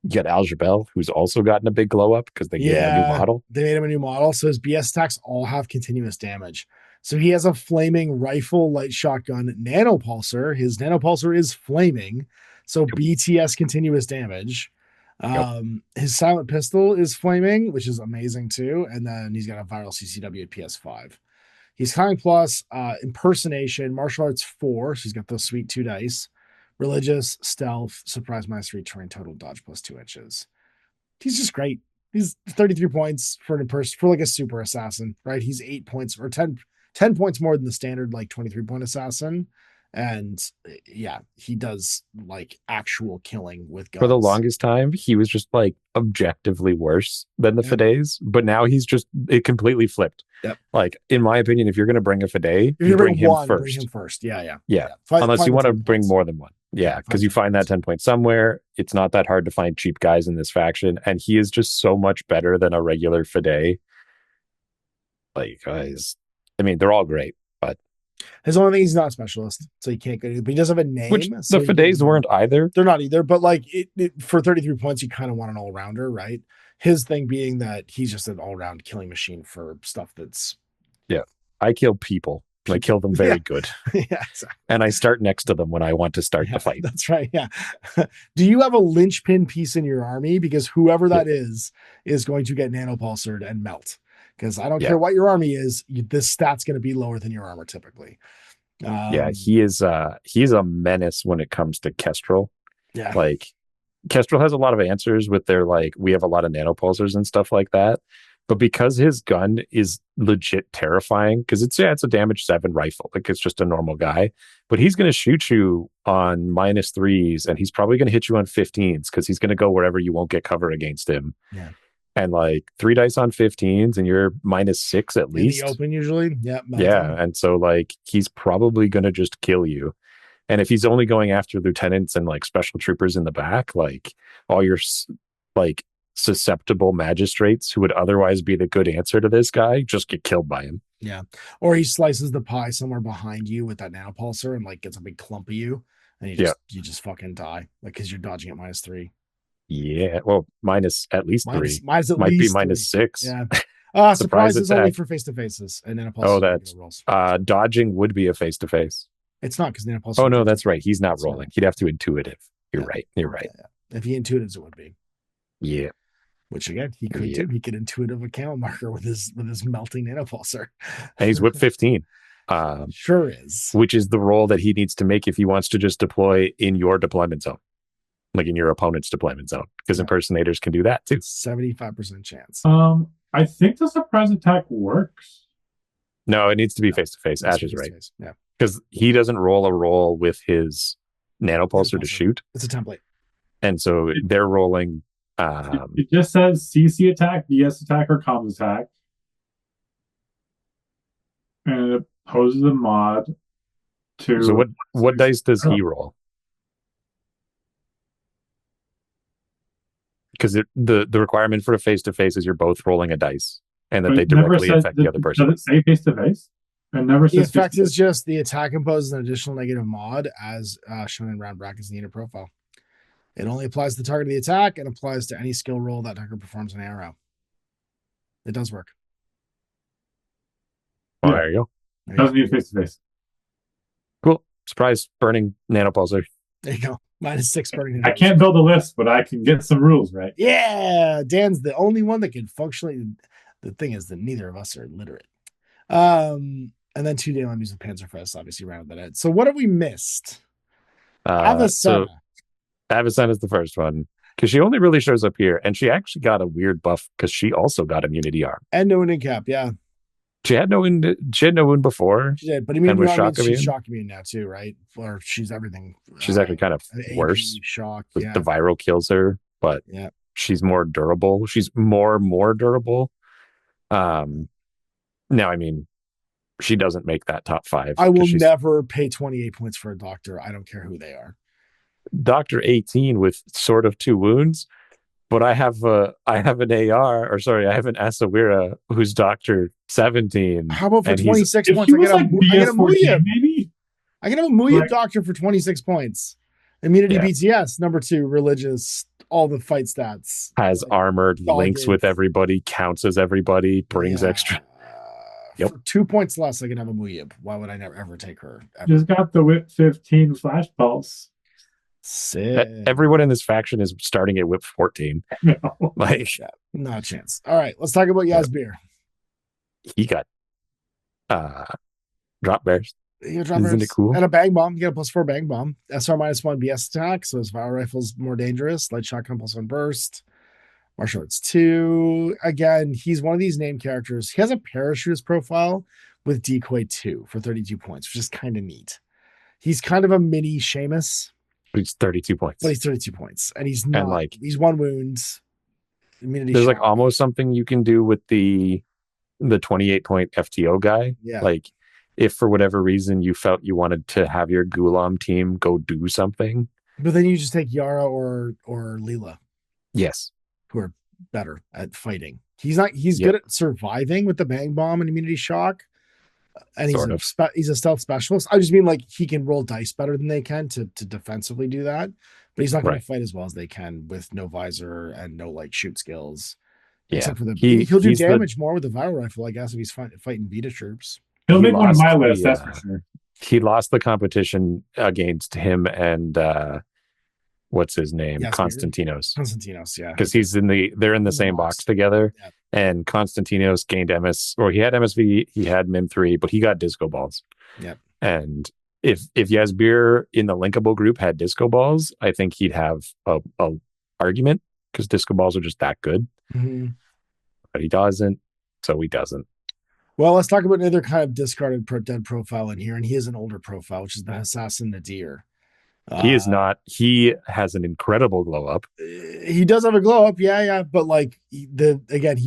Speaker 3: You got Al Jabel, who's also gotten a big glow up because they gave him a new model.
Speaker 1: They made him a new model. So his BS attacks all have continuous damage. So he has a flaming rifle, light shotgun, nanopulsar. His nanopulsar is flaming. So BTS continuous damage. His silent pistol is flaming, which is amazing too. And then he's got a viral CCW at PS5. He's Cunning Plus, impersonation, martial arts 4. So he's got those sweet 2 dice. Religious, stealth, surprise -3, terrain total, dodge +2 inches. He's just great. He's 33 points for like a super assassin, right? He's 8 points or 10 points more than the standard like 23-point assassin. And yeah, he does like actual killing with guns.
Speaker 3: For the longest time, he was just like objectively worse than the Fides, but now he's just it completely flipped.
Speaker 1: Yep.
Speaker 3: Like in my opinion, if you're going to bring a Fide, you bring him first.
Speaker 1: Bring him first. Yeah.
Speaker 3: Unless you want to bring more than one. Yeah, because you find that 10 points somewhere. It's not that hard to find cheap guys in this faction, and he is just so much better than a regular Fide. Like guys, I mean, they're all great, but
Speaker 1: his only thing is he's not a specialist, so he can't go. But he does have a name.
Speaker 3: Which
Speaker 1: so
Speaker 3: the Fides weren't either.
Speaker 1: They're not either. But like for 33 points, you kind of want an all rounder, right? His thing being that he's just an all round killing machine for stuff that's.
Speaker 3: Yeah, I kill people. I kill them very good.
Speaker 1: Yeah, exactly.
Speaker 3: And I start next to them when I want to start the fight.
Speaker 1: That's right. Yeah. Do you have a linchpin piece in your army? Because whoever that is going to get nanopulsared and melt. Because I don't care what your army is, this stat's going to be lower than your armor typically.
Speaker 3: He is a menace when it comes to Kestrel.
Speaker 1: Yeah.
Speaker 3: Like Kestrel has a lot of answers with their like we have a lot of nanopulsars and stuff like that. But because his gun is legit terrifying, because it's a damage 7 rifle, like it's just a normal guy, but he's going to shoot you on -3s, and he's probably going to hit you on 15s because he's going to go wherever you won't get cover against him.
Speaker 1: Yeah.
Speaker 3: And like 3 dice on 15s, and you're -6 at least.
Speaker 1: In the open usually. Yeah.
Speaker 3: Yeah. And so like he's probably going to just kill you. And if he's only going after lieutenants and like special troopers in the back, like all your like susceptible magistrates who would otherwise be the good answer to this guy just get killed by him.
Speaker 1: Yeah. Or he slices the pie somewhere behind you with that nanopulsar and like gets a big clump of you, and you just fucking die, like because you're dodging at -3.
Speaker 3: Yeah. Well, minus at least 3.
Speaker 1: Minus at
Speaker 3: Might
Speaker 1: least
Speaker 3: be
Speaker 1: 3.
Speaker 3: -6.
Speaker 1: Yeah. Surprise is only
Speaker 3: attack.
Speaker 1: for face to faces and nanopulsar.
Speaker 3: Oh, that's
Speaker 1: rolls.
Speaker 3: dodging would be a face to face.
Speaker 1: It's not because nanopulsar.
Speaker 3: Oh no, that's right. He's not rolling. He'd have to intuitive. You're right. You're right.
Speaker 1: If he intuitives, it would be.
Speaker 3: Yeah.
Speaker 1: Which again, he could do. He could intuitive a camo marker with his melting nanopulsar.
Speaker 3: And he's whip 15.
Speaker 1: Sure is.
Speaker 3: Which is the roll that he needs to make if he wants to just deploy in your deployment zone, like in your opponent's deployment zone, because impersonators can do that too.
Speaker 1: 75% chance.
Speaker 2: I think the surprise attack works.
Speaker 3: No, it needs to be face to face. Ash is right.
Speaker 1: Yeah,
Speaker 3: because he doesn't roll a roll with his nanopulsar to shoot.
Speaker 1: It's a template,
Speaker 3: and so they're rolling.
Speaker 2: It just says CC attack, DS attack, or comms attack, and it poses a mod to.
Speaker 3: So what dice does he roll? Because the requirement for a face to face is you're both rolling a dice, and that they directly affect the other person.
Speaker 2: Does it say face to face? It never says.
Speaker 1: The effect is just the attack imposes an additional negative mod as shown in round brackets in the unit profile. It only applies to the target of the attack and applies to any skill roll that attacker performs an arrow. It does work.
Speaker 3: Oh, there you
Speaker 2: go. Doesn't need face to face.
Speaker 3: Cool. Surprise burning nanopulsar.
Speaker 1: There you go. -6 burning.
Speaker 2: I can't build a list, but I can get some rules right.
Speaker 1: Yeah. Dan's the only one that can functionally. The thing is that neither of us are literate. And then 2 Daily Music Panzerfaust obviously rounded that out. So what have we missed?
Speaker 3: So Avicenna is the first one because she only really shows up here, and she actually got a weird buff because she also got immunity arm
Speaker 1: and no wound cap. Yeah,
Speaker 3: she had no wound. She had no wound before.
Speaker 1: She did, but immunity arm means she's shock immune now too, right? Or she's everything.
Speaker 3: She's actually kind of worse.
Speaker 1: Shock.
Speaker 3: The viral kills her, but she's more durable. She's more durable. Now, I mean, she doesn't make that top 5.
Speaker 1: I will never pay 28 points for a doctor. I don't care who they are.
Speaker 3: Doctor 18 with sort of 2 wounds, but I have an Asawira who's Doctor 17.
Speaker 1: How about for 26 points? I get a Muyab. Maybe I can have a Muyab doctor for 26 points. Immunity BTS, number 2, religious, all the fight stats.
Speaker 3: Has armored, links with everybody, counts as everybody, brings extra.
Speaker 1: Yep. For 2 points less, I can have a Muyab. Why would I never ever take her? Ever?
Speaker 2: Just got the whip 15 flash pulse.
Speaker 1: Sick.
Speaker 3: Everyone in this faction is starting at whip 14.
Speaker 2: No.
Speaker 3: Like,
Speaker 1: not a chance. All right, let's talk about Yazbir.
Speaker 3: He got drop bears.
Speaker 1: Isn't it cool? And a bang bomb. You get a +4 bang bomb. SR -1 BS attack, so his fire rifle's more dangerous. Light shotgun +1 burst. Martial arts 2. Again, he's one of these named characters. He has a parachutist profile with decoy 2 for 32 points, which is kind of neat. He's kind of a mini Seamus.
Speaker 3: He's 32 points.
Speaker 1: But he's 32 points. And he's not, and he's 1 wound.
Speaker 3: Immunity there's shock. Like almost something you can do with the 28-point FTO guy.
Speaker 1: Yeah.
Speaker 3: Like if for whatever reason you felt you wanted to have your Gulam team go do something.
Speaker 1: But then you just take Yara or Leela.
Speaker 3: Yes.
Speaker 1: Who are better at fighting. He's good at surviving with the bang bomb and immunity shock. And he's a stealth specialist. I just mean like he can roll dice better than they can to defensively do that. But he's not going to fight as well as they can with no visor and no like shoot skills.
Speaker 3: Yeah.
Speaker 1: Except for he'll do damage more with the viral rifle, I guess, if he's fighting Vita troops.
Speaker 2: He'll make one of my list, that's for sure.
Speaker 3: He lost the competition against him and what's his name?
Speaker 1: Yes,
Speaker 3: Konstantinos,
Speaker 1: yeah.
Speaker 3: Because they're in the same box together.
Speaker 1: Yeah.
Speaker 3: And Konstantinos gained he had MSV, he had MIM3, but he got disco balls.
Speaker 1: Yep.
Speaker 3: And if Yazbir in the linkable group had disco balls, I think he'd have a argument because disco balls are just that good.
Speaker 1: Mm-hmm.
Speaker 3: but he doesn't, so he doesn't.
Speaker 1: Well, let's talk about another kind of discarded dead profile in here, and he is an older profile, which is the Hassassin Nadir.
Speaker 3: He is not. He has an incredible glow up.
Speaker 1: He does have a glow up, yeah, but like he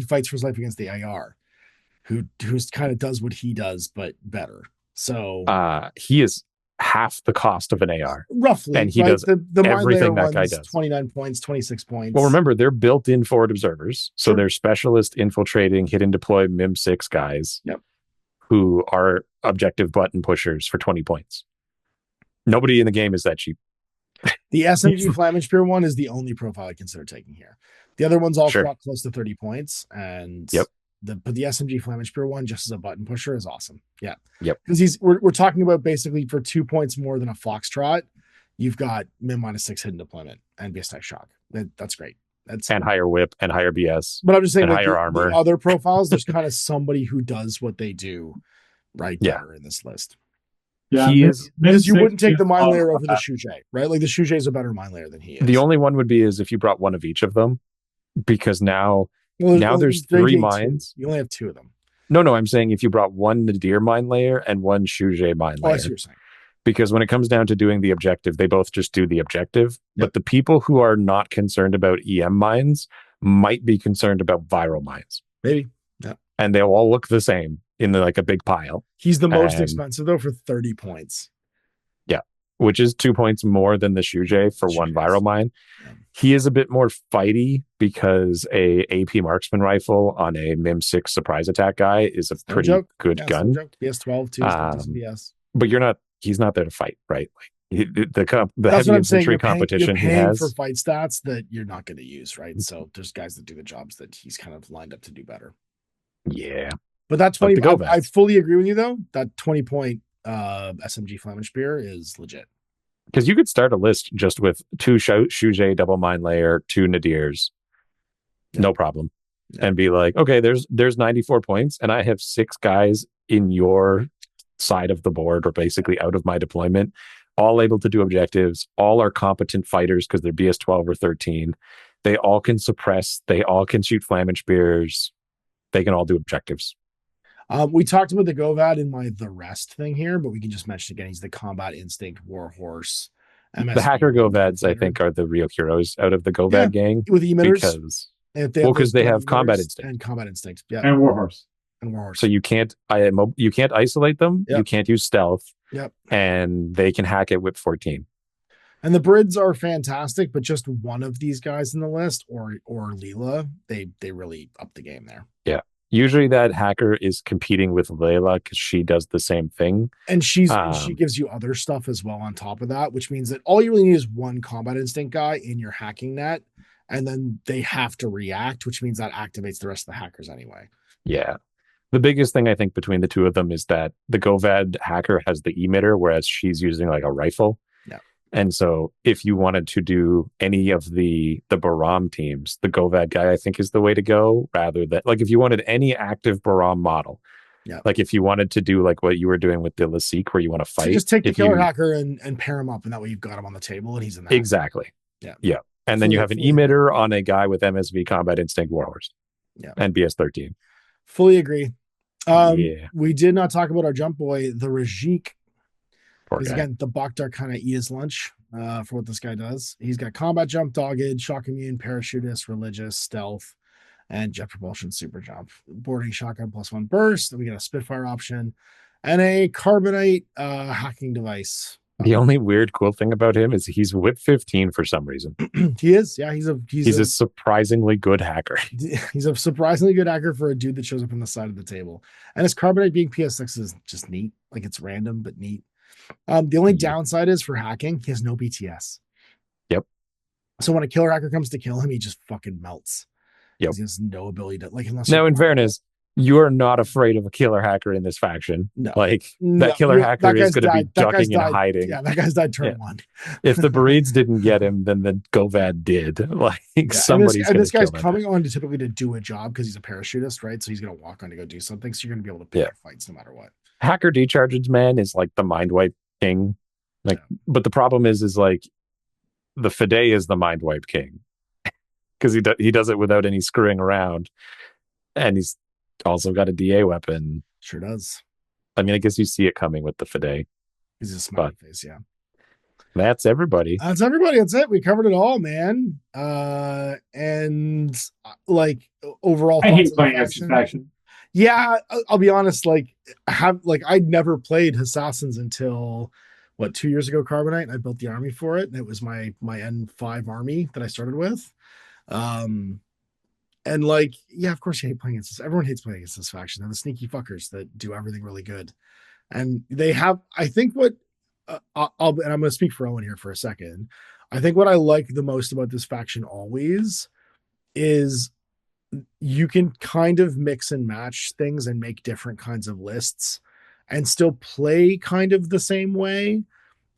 Speaker 1: fights for his life against the IR, who's kind of does what he does but better. So
Speaker 3: he is half the cost of an AR,
Speaker 1: roughly,
Speaker 3: and he
Speaker 1: right?
Speaker 3: does
Speaker 1: the
Speaker 3: everything that guy does.
Speaker 1: 29 points, 26 points.
Speaker 3: Well, remember they're built-in forward observers, so
Speaker 1: Sure.
Speaker 3: they're specialist infiltrating, hit and deploy Mim 6 guys.
Speaker 1: Yep.
Speaker 3: Who are objective button pushers for 20 points. Nobody in the game is that cheap.
Speaker 1: The SMG Flaming Spear one is the only profile I consider taking here. The other ones all
Speaker 3: Sure.
Speaker 1: got close to 30 points, and
Speaker 3: Yep.
Speaker 1: But the SMG Flaming Spear one, just as a button pusher, is awesome. Yeah.
Speaker 3: Yep.
Speaker 1: Because we're talking about basically for 2 points more than a Foxtrot, you've got Mim -6 hidden deployment and BS shock. That's great.
Speaker 3: And higher whip and higher BS.
Speaker 1: But I'm just saying,
Speaker 3: and
Speaker 1: like,
Speaker 3: higher armor.
Speaker 1: The other profiles, there's kind of somebody who does what they do right there in this list.
Speaker 2: Yeah,
Speaker 3: he is,
Speaker 1: because you wouldn't take the mind layer over the Shuja, right? Like the Shuja is a better mind layer than he is.
Speaker 3: The only one would be is if you brought one of each of them, because now there's 3 minds.
Speaker 1: You only have 2 of them.
Speaker 3: No, I'm saying if you brought one Nadir mind layer and one Shuja mind layer.
Speaker 1: I see what you're saying.
Speaker 3: Because when it comes down to doing the objective, they both just do the objective.
Speaker 1: Yep.
Speaker 3: But the people who are not concerned about EM mines might be concerned about viral mines.
Speaker 1: Maybe. Yeah.
Speaker 3: And they'll all look the same in like a big pile.
Speaker 1: He's the most expensive though for 30 points.
Speaker 3: Yeah. Which is 2 points more than the Shuja for one viral mine. Yeah. He is a bit more fighty because a AP marksman rifle on a Mim 6 surprise attack guy is a pretty good gun.
Speaker 1: BS12 too. BS.
Speaker 3: But he's not there to fight, right? Like the heavy infantry competition he has
Speaker 1: for fight stats that you're not going to use, right? So there's guys that do the jobs that he's kind of lined up to do better.
Speaker 3: Yeah.
Speaker 1: But that 20, I fully agree with you though. That 20 point SMG Flaming Spear is legit.
Speaker 3: Because you could start a list just with 2 Shuja double mine layer, 2 Nadirs, no problem, and be like, okay, there's 94 points, and I have 6 guys in your side of the board, or basically out of my deployment, all able to do objectives. All are competent fighters because they're BS 12 or 13. They all can suppress. They all can shoot flaming spears. They can all do objectives.
Speaker 1: We talked about the Govad in the rest thing here, but we can just mention again, he's the combat instinct warhorse.
Speaker 3: The hacker Govads, I think, are the real heroes out of the Govad gang
Speaker 1: with emitters,
Speaker 3: because they have combat instinct
Speaker 1: and combat instinct,
Speaker 2: and warhorse.
Speaker 3: So you can't isolate them. Yep. You can't use stealth.
Speaker 1: Yep.
Speaker 3: And they can hack at whip 14.
Speaker 1: And the Brids are fantastic, but just one of these guys in the list, or Leela, they really up the game there.
Speaker 3: Yeah. Usually that hacker is competing with Layla because she does the same thing.
Speaker 1: And she gives you other stuff as well on top of that, which means that all you really need is one combat instinct guy in your hacking net, and then they have to react, which means that activates the rest of the hackers anyway.
Speaker 3: Yeah. The biggest thing I think between the two of them is that the Govad hacker has the emitter, whereas she's using like a rifle.
Speaker 1: Yeah.
Speaker 3: And so if you wanted to do any of the Bahram teams, the Govad guy, I think, is the way to go, rather than like if you wanted any active Bahram model.
Speaker 1: Yeah.
Speaker 3: Like if you wanted to do like what you were doing with the Lasik, where you want to fight. So
Speaker 1: just take the killer hacker and pair him up, and that way you've got him on the table and he's in there.
Speaker 3: Exactly.
Speaker 1: Yeah.
Speaker 3: Yeah. And then you have an emitter on a guy with MSV Combat Instinct Warhorse.
Speaker 1: Yeah.
Speaker 3: And BS 13.
Speaker 1: Fully agree. We did not talk about our jump boy, the Rajik. Because again, the Bakhtar kind of eat his lunch for what this guy does. He's got combat jump, dogged, shock immune, parachutist, religious, stealth, and jet propulsion super jump. Boarding shotgun +1 burst. Then we get a Spitfire option and a carbonite hacking device.
Speaker 3: The only weird cool thing about him is he's whip 15 for some reason.
Speaker 1: He is. Yeah, he's
Speaker 3: a surprisingly good hacker.
Speaker 1: He's a surprisingly good hacker for a dude that shows up on the side of the table. And his carbonite being PS6 is just neat. Like it's random, but neat. The only downside is for hacking, he has no BTS.
Speaker 3: Yep.
Speaker 1: So when a killer hacker comes to kill him, he just fucking melts.
Speaker 3: Yep.
Speaker 1: He has no ability to unless.
Speaker 3: Now, in fairness, you are not afraid of a killer hacker in this faction.
Speaker 1: No.
Speaker 3: That killer hacker is going to be ducking and hiding.
Speaker 1: Yeah, that guy's died turn 1.
Speaker 3: If the Breeds didn't get him, then the Govad did. Somebody's
Speaker 1: and this guy's coming on to typically to do a job because he's a parachutist, right? So he's going to walk on to go do something. So you're going to be able to pick fights no matter what.
Speaker 3: Hacker Decharges Man is like the mind wipe king. But the problem is like the Fide is the mind wipe king because he does it without any screwing around. And he's also got a DA weapon.
Speaker 1: Sure does.
Speaker 3: I mean, I guess you see it coming with the Fide.
Speaker 1: He's a smiley face, yeah.
Speaker 3: That's everybody.
Speaker 1: That's everybody. That's it. We covered it all, man. And like overall,
Speaker 2: I hate
Speaker 1: thoughts on the
Speaker 2: playing as this faction.
Speaker 1: Yeah, I'll be honest. Like, I'd never played Hassassins until 2 years ago. Carbonite. I built the army for it, and it was my N5 army that I started with. And like, yeah, of course you hate playing against this. Everyone hates playing against this faction. They're the sneaky fuckers that do everything really good, and they have. I think what I'm going to speak for Owen here for a second. I think what I like the most about this faction always is you can kind of mix and match things and make different kinds of lists and still play kind of the same way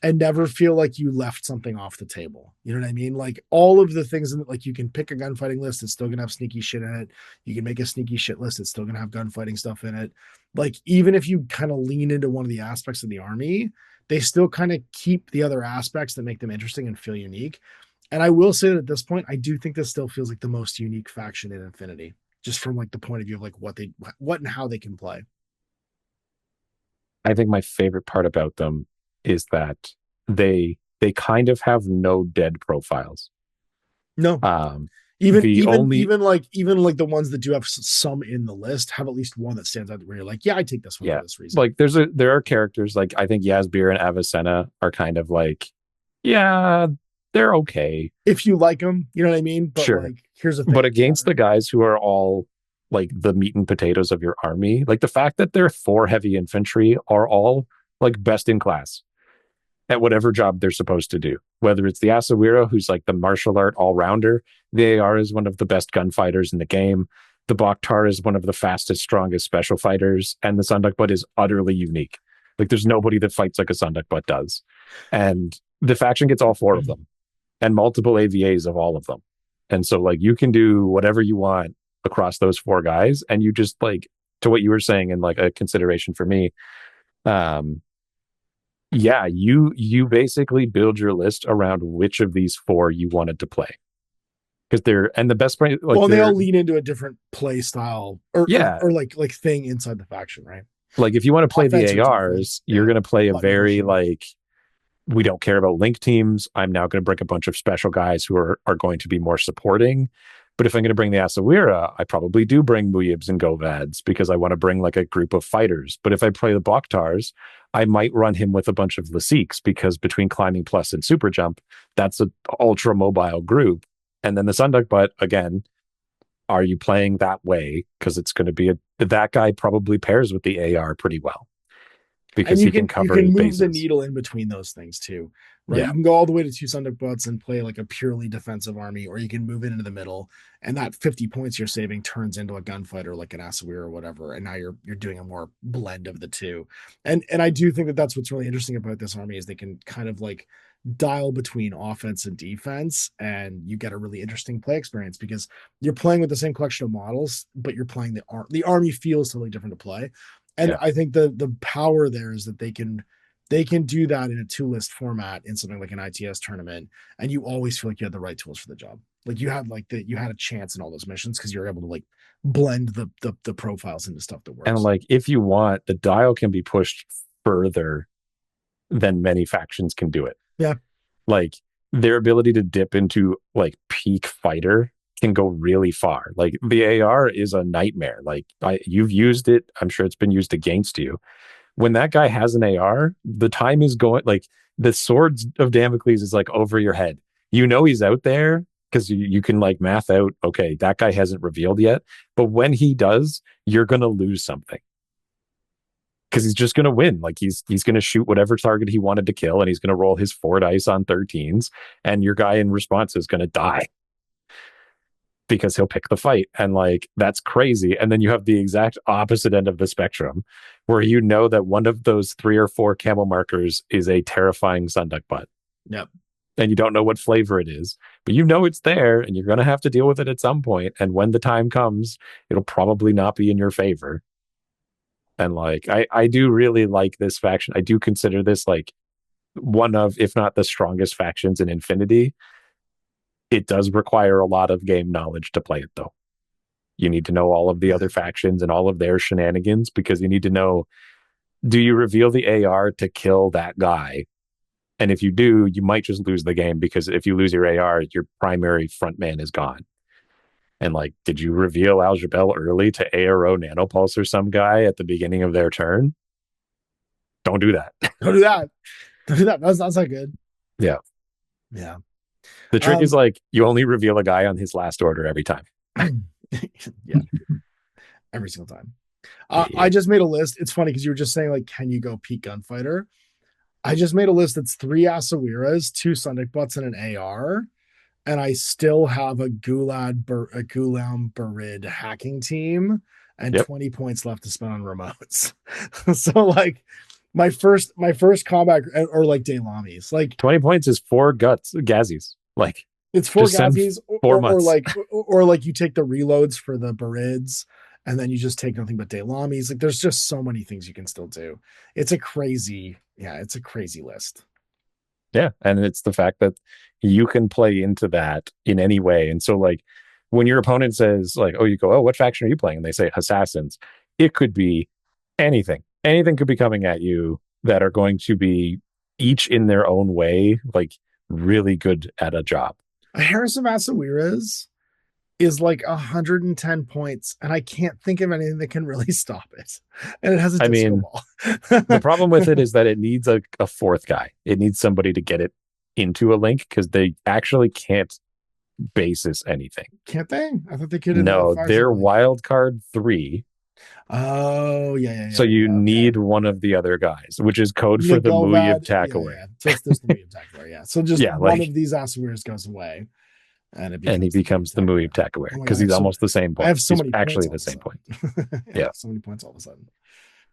Speaker 1: and never feel like you left something off the table. You know what I mean? Like all of the things that, like, you can pick a gunfighting list, it's still gonna have sneaky shit in it. You can make a sneaky shit list, it's still gonna have gunfighting stuff in it. Like, even if you kind of lean into one of the aspects of the army, they still kind of keep the other aspects that make them interesting and feel unique. And I will say that at this point, I do think this still feels like the most unique faction in Infinity, just from like the point of view of like what and how they can play.
Speaker 3: I think my favorite part about them is that they kind of have no dead profiles.
Speaker 1: No. Even like the ones that do have some in the list have at least one that stands out where you're like, yeah, I take this one for this reason.
Speaker 3: Like there are characters like, I think Yasbir and Avicenna are kind of like, yeah, they're okay
Speaker 1: if you like them, you know what I mean? But
Speaker 3: sure.
Speaker 1: Like, here's the thing.
Speaker 3: But against the guys who are all like the meat and potatoes of your army, like the fact that their 4 heavy infantry are all like best in class at whatever job they're supposed to do, whether it's the Asawira, who's like the martial art all-rounder, the AR is one of the best gunfighters in the game, the Bakhtar is one of the fastest, strongest special fighters, and the Sundukbut is utterly unique. Like, there's nobody that fights like a Sundukbut does. And the faction gets all 4 of them and multiple AVAs of all of them. And so, like, you can do whatever you want across those 4 guys, and you just, like, to what you were saying, and like a consideration for me, yeah, you basically build your list around which of these 4 you wanted to play, because the best part, like,
Speaker 1: they all lean into a different play style or like thing inside the faction, right?
Speaker 3: Like, if you want to play the ARs, you're going to play a very like, we don't care about link teams. I'm now going to bring a bunch of special guys who are going to be more supporting. But if I'm going to bring the Asawira, I probably do bring Muyibs and Govads because I want to bring like a group of fighters. But if I play the Bakhtars, I might run him with a bunch of Lasiques because between Climbing Plus and Super Jump, that's an ultra mobile group. And then the Sundukbut, again, are you playing that way? Because it's going to be that guy probably pairs with the AR pretty well, because he can cover
Speaker 1: you can move
Speaker 3: bases.
Speaker 1: The needle in between those things too, right?
Speaker 3: Yeah.
Speaker 1: You can go all the way to 2 Sundukbuts and play like a purely defensive army, or you can move it into the middle, and that 50 points you're saving turns into a gunfighter like an Asawir or whatever, and now you're doing a more blend of the two. And I do think that that's what's really interesting about this army, is they can kind of like dial between offense and defense, and you get a really interesting play experience because you're playing with the same collection of models, but you're playing the army feels totally different to play. And I think the power there is that they can do that in a 2-list format in something like an ITS tournament, and you always feel like you had the right tools for the job. Like, you had a chance in all those missions because you're able to like blend the profiles into stuff that works.
Speaker 3: And like, if you want, the dial can be pushed further than many factions can do it.
Speaker 1: Yeah.
Speaker 3: Like, their ability to dip into like peak fighter can go really far. Like, the AR is a nightmare. Like, you've used it. I'm sure it's been used against you. When that guy has an AR, the time is going, like, the swords of Damocles is like over your head. You know he's out there because you can like math out, okay, that guy hasn't revealed yet. But when he does, you're going to lose something. Because he's just going to win. Like, he's going to shoot whatever target he wanted to kill, and he's going to roll his 4 dice on 13s, and your guy in response is going to die because he'll pick the fight. And like, that's crazy. And then you have the exact opposite end of the spectrum, where you know that one of those 3 or 4 camel markers is a terrifying Sundukbut.
Speaker 1: Yep.
Speaker 3: And you don't know what flavor it is, but you know it's there, and you're going to have to deal with it at some point. And when the time comes, it'll probably not be in your favor. And like, I do really like this faction. I do consider this like one of, if not the strongest factions in Infinity. It does require a lot of game knowledge to play it, though. You need to know all of the other factions and all of their shenanigans, because you need to know, do you reveal the AR to kill that guy? And if you do, you might just lose the game, because if you lose your AR, your primary front man is gone. And like, did you reveal Al Jabel early to ARO Nanopulse or some guy at the beginning of their turn? Don't do that.
Speaker 1: Don't do that. Don't do that. That's not good.
Speaker 3: Yeah.
Speaker 1: Yeah.
Speaker 3: The trick is like, you only reveal a guy on his last order every time.
Speaker 1: Yeah. Every single time. I just made a list. It's funny because you were just saying, like, can you go peak gunfighter? I just made a list that's 3 Asawiras, 2 Sundic Butts, and an AR. And I still have a Gulam Barid hacking team and 20 points left to spend on remotes. So like my first combat, or like Daylami's, like
Speaker 3: 20 points is 4 Gazis. Like,
Speaker 1: it's 4 Gazis, or like you take the reloads for the Barids, and then you just take nothing but Daylami's. Like, there's just so many things you can still do. It's a crazy list.
Speaker 3: Yeah. And it's the fact that you can play into that in any way. And so like, when your opponent says like, oh, you go, oh, what faction are you playing? And they say Hassassins. It could be anything. Anything could be coming at you that are going to be each in their own way, like really good at a job.
Speaker 1: A Harris of Asawiras is like 110 points, and I can't think of anything that can really stop it. And it has a disco ball.
Speaker 3: The problem with it is that it needs a 4th guy. It needs somebody to get it into a link, because they actually can't basis anything.
Speaker 1: Can't they? I thought they could.
Speaker 3: No, they're wild card 3.
Speaker 1: Oh, yeah.
Speaker 3: So you need one of the other guys, which is code for the Muyib Tackaway.
Speaker 1: Yeah. Just the Muyib Tackaway, yeah. So just one of these Asawiras goes away. And he becomes the
Speaker 3: Muyib Tackaway, because he's almost the same point.
Speaker 1: I have so many
Speaker 3: actually the same point.
Speaker 1: Yeah, so many points all of a sudden.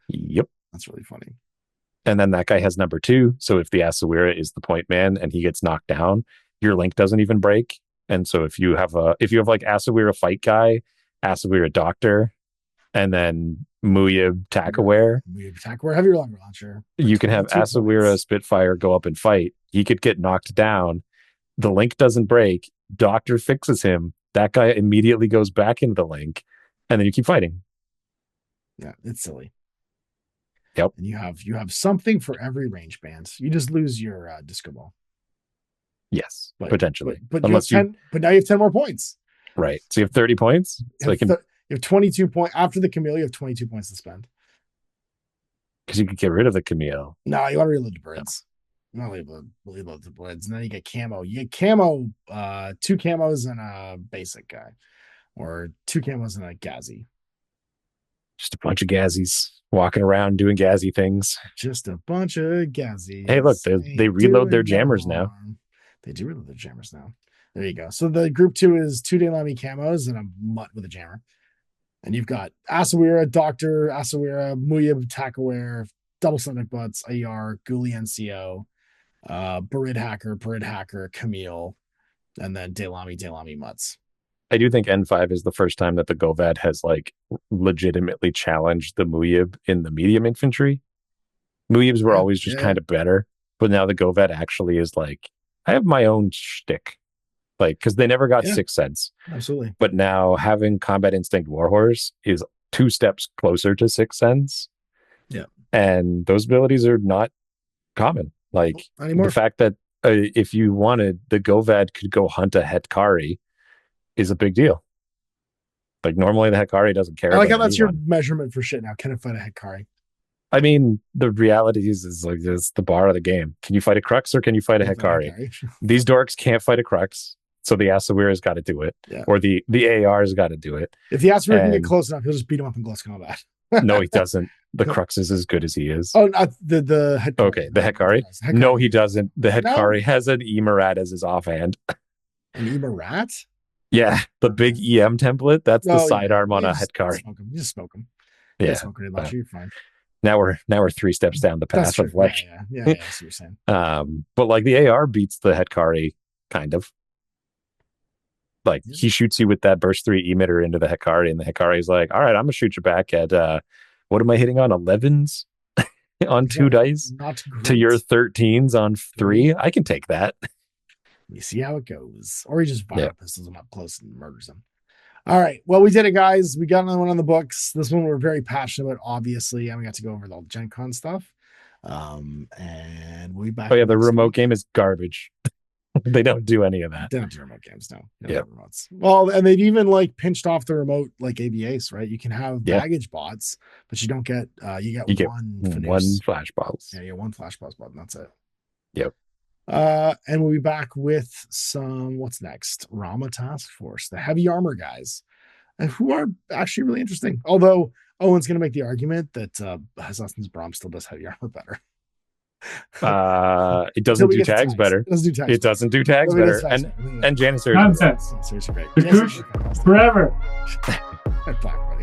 Speaker 3: Yep.
Speaker 1: That's really funny.
Speaker 3: And then that guy has number 2. So if the Asawira is the point man and he gets knocked down, your link doesn't even break. And so if you have like Asawira fight guy, Asawira doctor, and then Muyib Tackaware.
Speaker 1: Have your longer launcher.
Speaker 3: You can have Asawira Spitfire go up and fight. He could get knocked down. The link doesn't break. Doctor fixes him. That guy immediately goes back into the link, and then you keep fighting.
Speaker 1: Yeah, it's silly.
Speaker 3: Yep.
Speaker 1: And you have something for every range band. You just lose your disco ball.
Speaker 3: Yes, potentially.
Speaker 1: But now you have 10 more points.
Speaker 3: Right. So you have 30 points. So
Speaker 1: you have 22 points. After the Camille, you have 22 points to spend.
Speaker 3: Because you could get rid of the Camille.
Speaker 1: No, you want to reload the birds. No. Reload the birds. And then you get camo. You get camo, 2 camos and a basic guy. Or 2 camos and a Gazi.
Speaker 3: Just a bunch of Gazis walking around doing Gazi things.
Speaker 1: Just a bunch of Gazis.
Speaker 3: Hey, look, they reload their jammers now.
Speaker 1: They do reload their jammers now. There you go. So the group 2 is 2 Daylami camos and a mutt with a jammer. And you've got Asawira, Doctor, Asawira, Muyib, Tackaware, Double Sundic Butts, AR, Ghoulie NCO, Barid Hacker, Camille, and then Daylami Mutts.
Speaker 3: I do think N5 is the first time that the Govad has like legitimately challenged the Muyib in the medium infantry. Muyibs were always just kind of better, but now the Govad actually is like, I have my own shtick. Like, because they never got 6th sense.
Speaker 1: Absolutely.
Speaker 3: But now having Combat Instinct Warhorse is 2 steps closer to 6th sense.
Speaker 1: Yeah.
Speaker 3: And those abilities are not common. Like, the fact that if you wanted, the Govad could go hunt a Hetkari is a big deal. Like, normally the Hetkari doesn't care.
Speaker 1: I like how that's your measurement for shit now. Can it fight a Hetkari?
Speaker 3: I mean, the reality is like, it's the bar of the game. Can you fight a Crux or can you fight a Hetkari? These dorks can't fight a Crux. So the Asawira's got to do it, or the AR's got to do it.
Speaker 1: If the Asawira can get close enough, he'll just beat him up in close combat.
Speaker 3: No, he doesn't. The Crux is as good as he is.
Speaker 1: Oh, not the Hetkari.
Speaker 3: Okay, the Hetkari? No, he doesn't. The Hetkari has an Emarat as his offhand.
Speaker 1: An Emarat?
Speaker 3: Yeah, the big EM template. That's the sidearm on a Hetkari.
Speaker 1: You just smoke him.
Speaker 3: Yeah,
Speaker 1: you're fine.
Speaker 3: Now we're 3 steps down the path of like.
Speaker 1: Yeah. I see what you're saying.
Speaker 3: But like the AR beats the Hetkari, kind of. Like, he shoots you with that burst 3 emitter into the Hetkari, and the Hetkari's like, all right, I'm gonna shoot you back at what am I hitting on 11s on 2 dice to your 13s on 3? I can take that.
Speaker 1: You see how it goes. Or he just fire pistols him up close and murders him. All right. Well, we did it, guys. We got another one on the books. This one we're very passionate about, obviously, and we got to go over all the Gen Con stuff. And we'll be back.
Speaker 3: Oh yeah, the remote game is garbage. They don't do any of that.
Speaker 1: They don't do remote games, no.
Speaker 3: Yeah.
Speaker 1: Remotes. Well, and they've even like pinched off the remote like ABAs, right? You can have baggage bots, but you don't get you get one
Speaker 3: flash bottles.
Speaker 1: Yeah, you get one flash bottles bot, and that's it.
Speaker 3: Yep.
Speaker 1: And we'll be back with some what's next? Rama Task Force, the heavy armor guys, who are actually really interesting. Although Owen's gonna make the argument that Hassassins Bahram still does heavy armor better.
Speaker 3: It doesn't do tags better. It doesn't do tags better. And Janissary
Speaker 2: nonsense.
Speaker 1: Seriously, great.
Speaker 2: The Kush forever.
Speaker 1: Fuck,